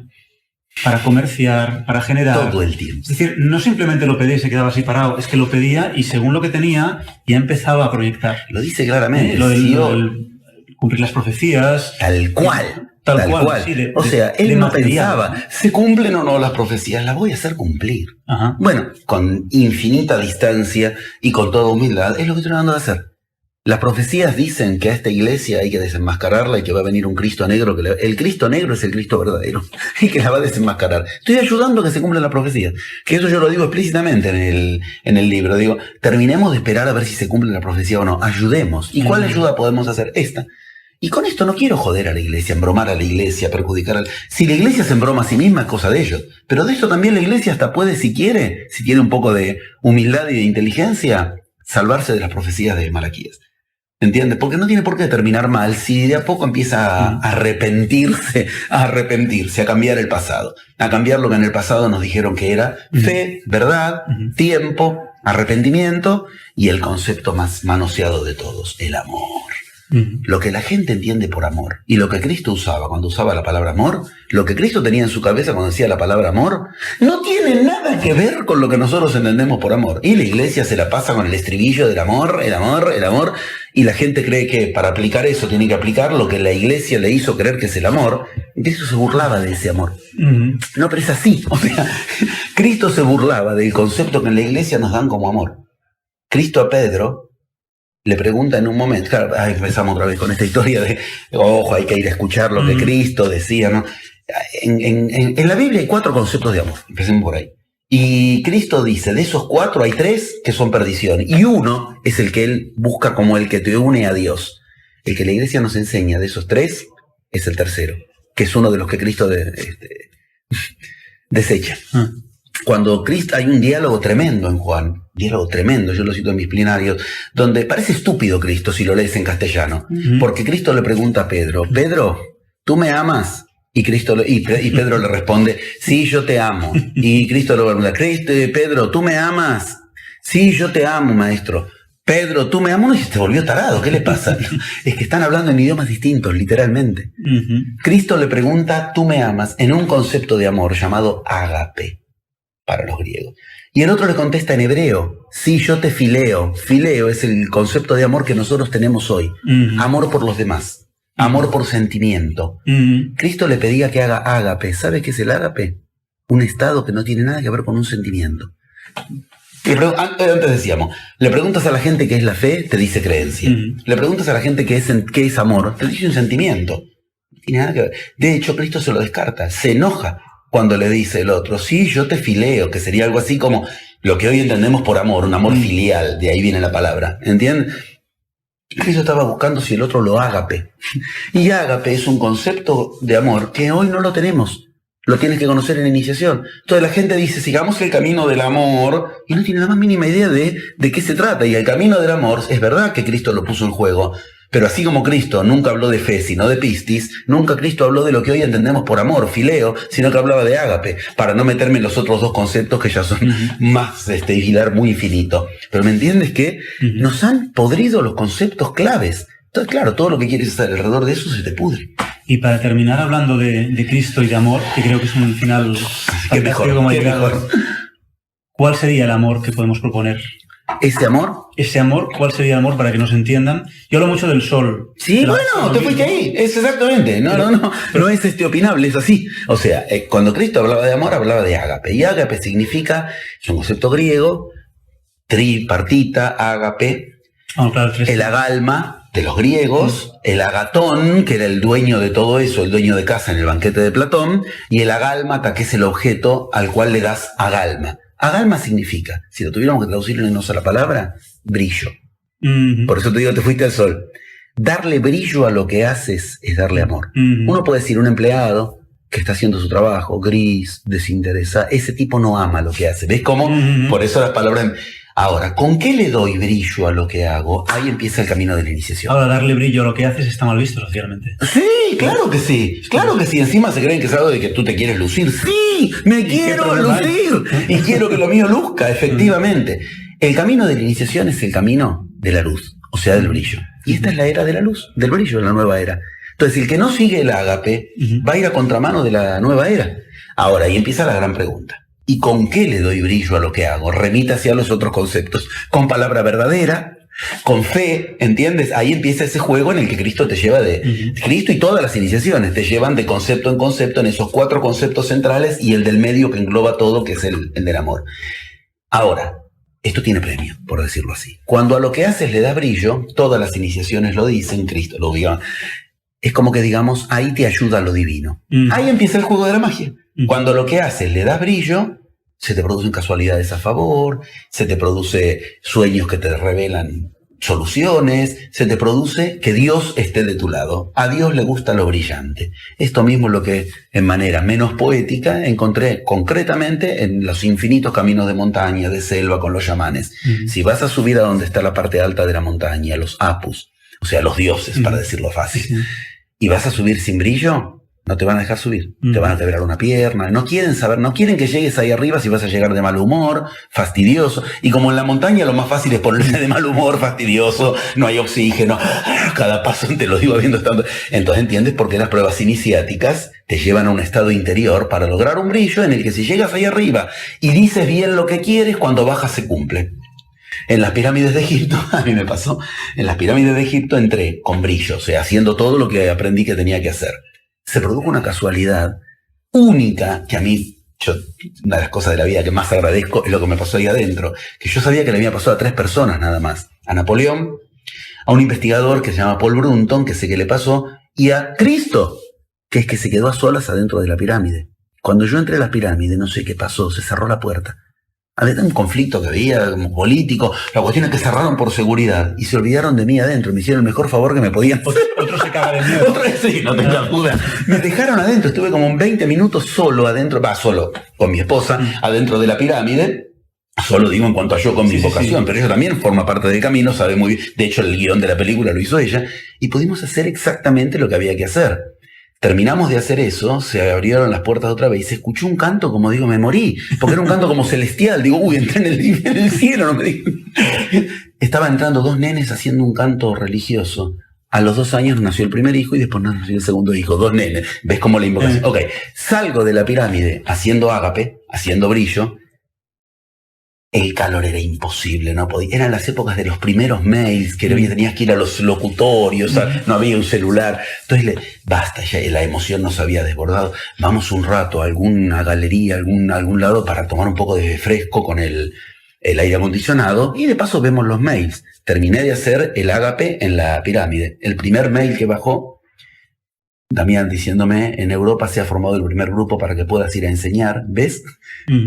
para comerciar, para generar. Todo el tiempo. Es decir, no simplemente lo pedía y se quedaba así parado, es que lo pedía y según lo que tenía ya empezaba a proyectar. Lo dice claramente. Lo del cumplir las profecías. Tal cual. Tal cual. Sí, o sea, él no pensaba, ¿se cumplen o no las profecías? Las voy a hacer cumplir. Bueno, con infinita distancia y con toda humildad, es lo que estoy tratando de hacer. Las profecías dicen que a esta iglesia hay que desenmascararla y que va a venir un Cristo negro. El Cristo negro es el Cristo verdadero y que la va a desenmascarar. Estoy ayudando a que se cumplan las profecías. Que eso yo lo digo explícitamente en el libro. Digo, terminemos de esperar a ver si se cumple la profecía o no. Ayudemos. ¿Y cuál ayuda podemos hacer? Esta. Y con esto no quiero joder a la iglesia, embromar a la iglesia, perjudicar Si la iglesia se embroma a sí misma, es cosa de ellos. Pero de esto también la iglesia hasta puede, si quiere, si tiene un poco de humildad y de inteligencia, salvarse de las profecías de Malaquías. ¿Entiendes? Porque no tiene por qué terminar mal si de a poco empieza a arrepentirse, a cambiar el pasado, a cambiar lo que en el pasado nos dijeron que era fe, verdad, tiempo, arrepentimiento y el concepto más manoseado de todos, el amor. Lo que la gente entiende por amor y lo que Cristo usaba cuando usaba la palabra amor, lo que Cristo tenía en su cabeza cuando decía la palabra amor, no tiene nada que ver con lo que nosotros entendemos por amor. Y la iglesia se la pasa con el estribillo del amor, el amor, el amor, y la gente cree que para aplicar eso tiene que aplicar lo que la iglesia le hizo creer que es el amor. Y Cristo se burlaba de ese amor. No, pero es así. O sea, Cristo se burlaba del concepto que en la iglesia nos dan como amor. Cristo a Pedro le pregunta en un momento, claro, empezamos otra vez con esta historia de, ojo, hay que ir a escuchar lo que Cristo decía, ¿no? En la Biblia hay 4 conceptos de amor, empecemos por ahí. Y Cristo dice, de esos 4 hay 3 que son perdición, y uno es el que él busca como el que te une a Dios. El que la iglesia nos enseña de esos 3 es el tercero, que es uno de los que Cristo desecha. Cuando Cristo, hay un diálogo tremendo en Juan, diálogo tremendo, yo lo cito en mis plenarios, donde parece estúpido Cristo si lo lees en castellano, porque Cristo le pregunta a Pedro, Pedro, ¿tú me amas? Y Pedro le responde, sí, yo te amo. Y Cristo le pregunta, Pedro, ¿tú me amas? Sí, yo te amo, maestro. Pedro, ¿tú me amas? Y se volvió tarado, ¿qué le pasa? Es que están hablando en idiomas distintos, literalmente. Cristo le pregunta, ¿tú me amas? En un concepto de amor llamado ágape, para los griegos. Y el otro le contesta en hebreo, sí, yo te fileo. Fileo es el concepto de amor que nosotros tenemos hoy. Amor por los demás. Amor por sentimiento. Cristo le pedía que haga ágape. ¿Sabe qué es el ágape? Un estado que no tiene nada que ver con un sentimiento. Antes decíamos, le preguntas a la gente qué es la fe, te dice creencia. Le preguntas a la gente qué es amor, te dice un sentimiento. No tiene nada que ver. De hecho, Cristo se lo descarta, se enoja cuando le dice el otro, sí, yo te fileo, que sería algo así como lo que hoy entendemos por amor, un amor filial, de ahí viene la palabra, ¿entiendes? Cristo estaba buscando si el otro lo ágape. Y ágape es un concepto de amor que hoy no lo tenemos. Lo tienes que conocer en la iniciación. Entonces la gente dice, sigamos el camino del amor, y no tiene la más mínima idea de qué se trata. Y el camino del amor, es verdad que Cristo lo puso en juego, pero así como Cristo nunca habló de fe, sino de pistis, nunca Cristo habló de lo que hoy entendemos por amor, fileo, sino que hablaba de ágape, para no meterme en los otros dos conceptos que ya son más hilar muy infinito. Pero ¿me entiendes que nos han podrido los conceptos claves? Entonces, claro, todo lo que quieres hacer alrededor de eso se te pudre. Y para terminar hablando de Cristo y de amor, que creo que es un final qué mejor. ¿Cuál sería el amor que podemos proponer? ¿Ese amor? Ese amor, ¿cuál sería el amor para que nos entiendan? Yo hablo mucho del sol. Sí, bueno, te fuiste ahí, es exactamente. No es opinable, es así. O sea, cuando Cristo hablaba de amor, hablaba de ágape. Y ágape significa, es un concepto griego, tripartita, ágape, claro, el agalma de los griegos, el agatón, que era el dueño de todo eso, el dueño de casa en el banquete de Platón, y el agálmata, que es el objeto al cual le das agalma. Agalma significa, si lo tuviéramos que traducir en una sola palabra, brillo. Por eso te digo, te fuiste al sol. Darle brillo a lo que haces es darle amor. Uno puede decir, un empleado que está haciendo su trabajo, gris, desinteresado, ese tipo no ama lo que hace. ¿Ves cómo? Por eso las palabras... Ahora, ¿con qué le doy brillo a lo que hago? Ahí empieza el camino de la iniciación. Ahora, darle brillo a lo que haces está mal visto socialmente. Sí, claro que sí. Claro que sí. Encima se creen que es algo de que tú te quieres lucir. Sí, me quiero lucir. Y quiero que lo mío luzca, efectivamente. El camino de la iniciación es el camino de la luz, o sea, del brillo. Y esta es la era de la luz, del brillo, la nueva era. Entonces, el que no sigue el ágape va a ir a contramano de la nueva era. Ahora, ahí empieza la gran pregunta. ¿Y con qué le doy brillo a lo que hago? Remita hacia los otros conceptos. Con palabra verdadera, con fe, ¿entiendes? Ahí empieza ese juego en el que Cristo te lleva Cristo y todas las iniciaciones te llevan de concepto en concepto en esos 4 conceptos centrales y el del medio que engloba todo, que es el del amor. Ahora, esto tiene premio, por decirlo así. Cuando a lo que haces le das brillo, todas las iniciaciones lo dicen, Cristo lo diga. Es como que digamos, ahí te ayuda lo divino. Ahí empieza el juego de la magia. Cuando lo que haces le das brillo, se te producen casualidades a favor, se te produce sueños que te revelan soluciones, se te produce que Dios esté de tu lado. A Dios le gusta lo brillante. Esto mismo es lo que en manera menos poética encontré concretamente en los infinitos caminos de montaña, de selva con los chamanes. Si vas a subir a donde está la parte alta de la montaña, los apus, o sea, los dioses, para decirlo fácil, y vas a subir sin brillo, no te van a dejar subir, te van a quebrar una pierna, no quieren saber, no quieren que llegues ahí arriba si vas a llegar de mal humor, fastidioso, y como en la montaña lo más fácil es ponerse de mal humor, fastidioso, no hay oxígeno, cada paso te lo digo habiendo estado, entonces entiendes por qué las pruebas iniciáticas te llevan a un estado interior para lograr un brillo en el que si llegas ahí arriba y dices bien lo que quieres, cuando bajas se cumple. En las pirámides de Egipto, a mí me pasó, en las pirámides de Egipto entré con brillo, o sea, haciendo todo lo que aprendí que tenía que hacer. Se produjo una casualidad única que a mí, una de las cosas de la vida que más agradezco es lo que me pasó ahí adentro, que yo sabía que le había pasado a 3 personas nada más, a Napoleón, a un investigador que se llama Paul Brunton, que sé que le pasó, y a Cristo, que es que se quedó a solas adentro de la pirámide. Cuando yo entré a la pirámide, no sé qué pasó, se cerró la puerta. Había un conflicto que había como político. La cuestión es que cerraron por seguridad y se olvidaron de mí adentro. Me hicieron el mejor favor que me podían. Otro se caga de miedo. Otro sí, no tengas duda. Me dejaron adentro. Estuve como 20 minutos solo adentro. Solo con mi esposa, adentro de la pirámide. Solo digo en cuanto a yo con mi vocación, pero ella también forma parte del camino, sabe muy bien. De hecho, el guión de la película lo hizo ella. Y pudimos hacer exactamente lo que había que hacer. Terminamos de hacer eso, se abrieron las puertas otra vez y se escuchó un canto como digo, me morí, porque era un canto como celestial. Digo, uy, entré en el cielo, no me digo. Estaban entrando 2 nenes haciendo un canto religioso. A los 2 años nació el primer hijo y después nació el segundo hijo, 2 nenes. ¿Ves cómo la invocación? Ok, salgo de la pirámide haciendo ágape, haciendo brillo. El calor era imposible, no podía. Eran las épocas de los primeros mails, que tenías que ir a los locutorios, no había un celular. Entonces, basta, ya la emoción nos había desbordado. Vamos un rato a alguna galería, algún lado para tomar un poco de fresco con el aire acondicionado y de paso vemos los mails. Terminé de hacer el ágape en la pirámide. El primer mail que bajó, Damián diciéndome, en Europa se ha formado el primer grupo para que puedas ir a enseñar, ¿ves?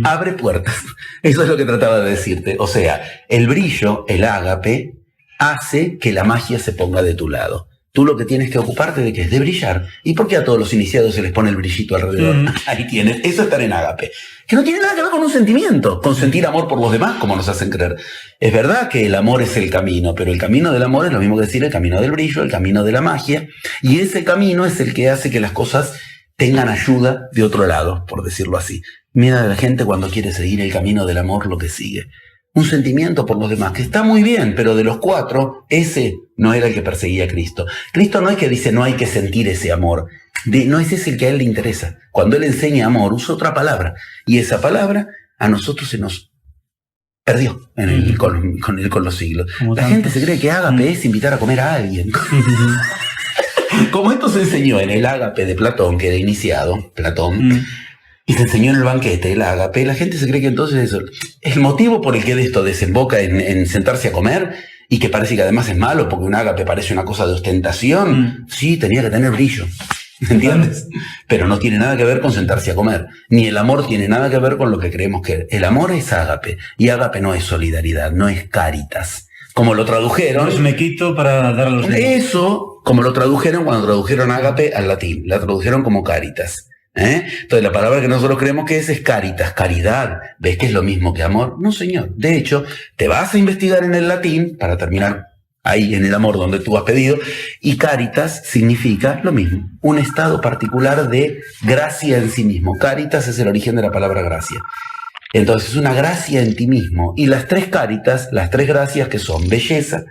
Abre puertas. Eso es lo que trataba de decirte. O sea, el brillo, el ágape, hace que la magia se ponga de tu lado. Tú lo que tienes que ocuparte de que es de brillar. ¿Y por qué a todos los iniciados se les pone el brillito alrededor? Ahí tienes. Eso es estar en ágape. Que no tiene nada que ver con un sentimiento, con sentir amor por los demás, como nos hacen creer. Es verdad que el amor es el camino, pero el camino del amor es lo mismo que decir el camino del brillo, el camino de la magia. Y ese camino es el que hace que las cosas tengan ayuda de otro lado, por decirlo así. Mira a la gente cuando quiere seguir el camino del amor lo que sigue. Un sentimiento por los demás, que está muy bien, pero de los 4, ese no era el que perseguía a Cristo. Cristo no es que dice no hay que sentir ese amor, no es ese el que a él le interesa. Cuando él enseña amor, usa otra palabra, y esa palabra a nosotros se nos perdió con los siglos. La gente se cree que ágape es invitar a comer a alguien. Como esto se enseñó en el ágape de Platón, que era iniciado, Platón, y se enseñó en el banquete, el ágape, la gente se cree que entonces eso. El motivo por el que esto desemboca en sentarse a comer, y que parece que además es malo, porque un ágape parece una cosa de ostentación, sí, tenía que tener brillo, ¿entiendes? Pero no tiene nada que ver con sentarse a comer, ni el amor tiene nada que ver con lo que creemos que es. El amor es ágape, y ágape no es solidaridad, no es caritas. Como lo tradujeron... Pues me quito para dar a los demás. Eso, como lo tradujeron cuando tradujeron ágape al latín, la tradujeron como caritas. Entonces la palabra que nosotros creemos que es caritas, caridad. ¿Ves que es lo mismo que amor? No, señor. De hecho, te vas a investigar en el latín, para terminar ahí en el amor donde tú has pedido, y caritas significa lo mismo, un estado particular de gracia en sí mismo. Caritas es el origen de la palabra gracia. Entonces es una gracia en ti mismo. Y las 3 caritas, las 3 gracias que son belleza,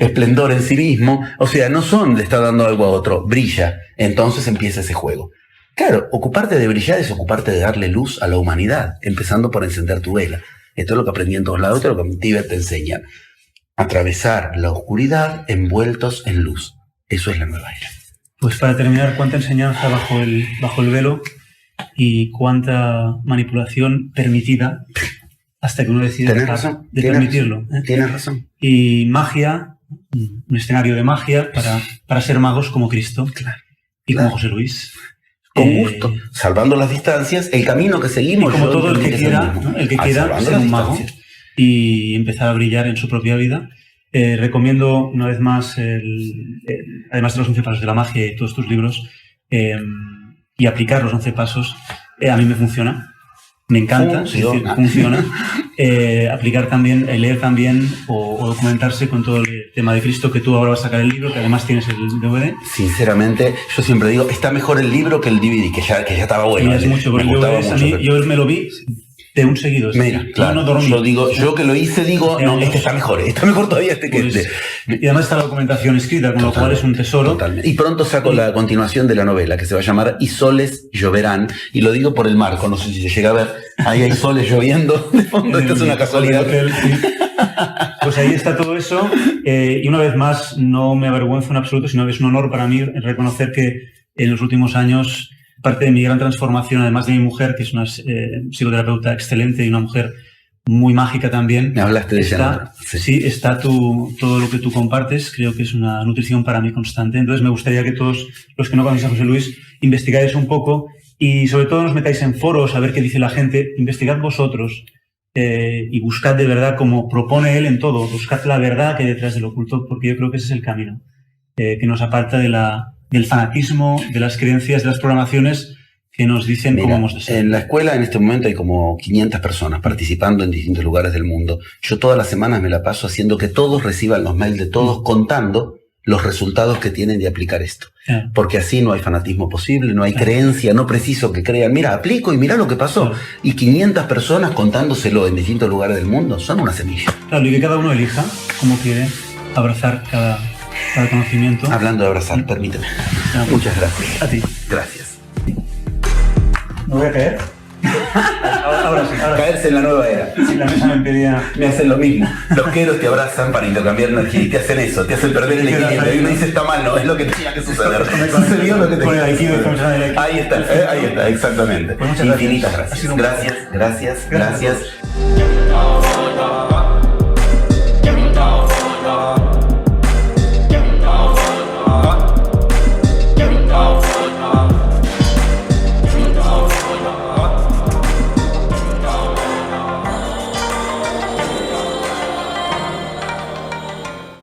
esplendor en sí mismo, o sea, no son le está dando algo a otro, brilla. Entonces empieza ese juego. Claro, ocuparte de brillar es ocuparte de darle luz a la humanidad, empezando por encender tu vela. Esto es lo que aprendí en todos lados, esto es lo que en Tíbet te enseñan. Atravesar la oscuridad envueltos en luz. Eso es la nueva era. Pues para terminar, ¿cuánta enseñanza bajo el velo y cuánta manipulación permitida hasta que uno decide dejar de permitirlo? Tienes razón. Y magia, un escenario de magia para ser magos como Cristo, y como José Luis. Con gusto, salvando las distancias, el camino que seguimos. Y como todo el que quiera, ¿no? El que quiera ser un mago y empezar a brillar en su propia vida. Recomiendo una vez más, además de los 11 pasos de la magia y todos tus libros, y aplicar los 11 pasos, a mí me funciona. Me encanta, funciona. Aplicar también, leer también o documentarse con todo el tema de Cristo, que tú ahora vas a sacar el libro, que además tienes el DVD. Sinceramente, yo siempre digo, está mejor el libro que el DVD, que ya estaba bueno. Es mucho, me gustaba mucho. Yo me lo vi de un seguido. Mira, claro, no dormí. Yo que lo hice digo, no, este está mejor todavía este que este. Y además está la documentación escrita, con lo cual es un tesoro. Totalmente. Y pronto saco la continuación de la novela, que se va a llamar Y soles lloverán, y lo digo por el marco, no sé si se llega a ver, ahí hay soles lloviendo de fondo, esto es una casualidad. Pues ahí está todo eso, y una vez más, no me avergüenzo en absoluto, sino que es un honor para mí reconocer que en los últimos años, parte de mi gran transformación, además de mi mujer, que es una psicoterapeuta excelente y una mujer muy mágica también. Me hablaste de ella. Sí, está todo lo que tú compartes, creo que es una nutrición para mí constante. Entonces me gustaría que todos los que no conocéis a José Luis investigáis un poco y sobre todo nos metáis en foros a ver qué dice la gente, investigad vosotros. y buscad de verdad, como propone él en todo, buscad la verdad que hay detrás del oculto, porque yo creo que ese es el camino que nos aparta del fanatismo, de las creencias, de las programaciones que nos dicen cómo hemos de ser. En la escuela en este momento hay como 500 personas participando en distintos lugares del mundo. Yo todas las semanas me la paso haciendo que todos reciban los mails de todos contando los resultados que tienen de aplicar esto. Porque así no hay fanatismo posible, no hay creencia, no preciso que crean, mira, aplico y mira lo que pasó. Y 500 personas contándoselo en distintos lugares del mundo son una semilla. Claro, y que cada uno elija cómo quiere abrazar cada conocimiento. Hablando de abrazar, permíteme. Muchas gracias. A ti. Gracias. ¿Me voy a caer? Ahora sí. Caerse en la nueva era. Si la mesa me impedía... Me hacen lo mismo. Los queros te abrazan para intercambiar energía y te hacen eso, te hacen perder el equilibrio. Y uno dice, está mal, no, es lo que tenía que suceder. Sucedió lo que tenía que suceder. Ahí está, exactamente. Pues infinitas gracias. Gracias.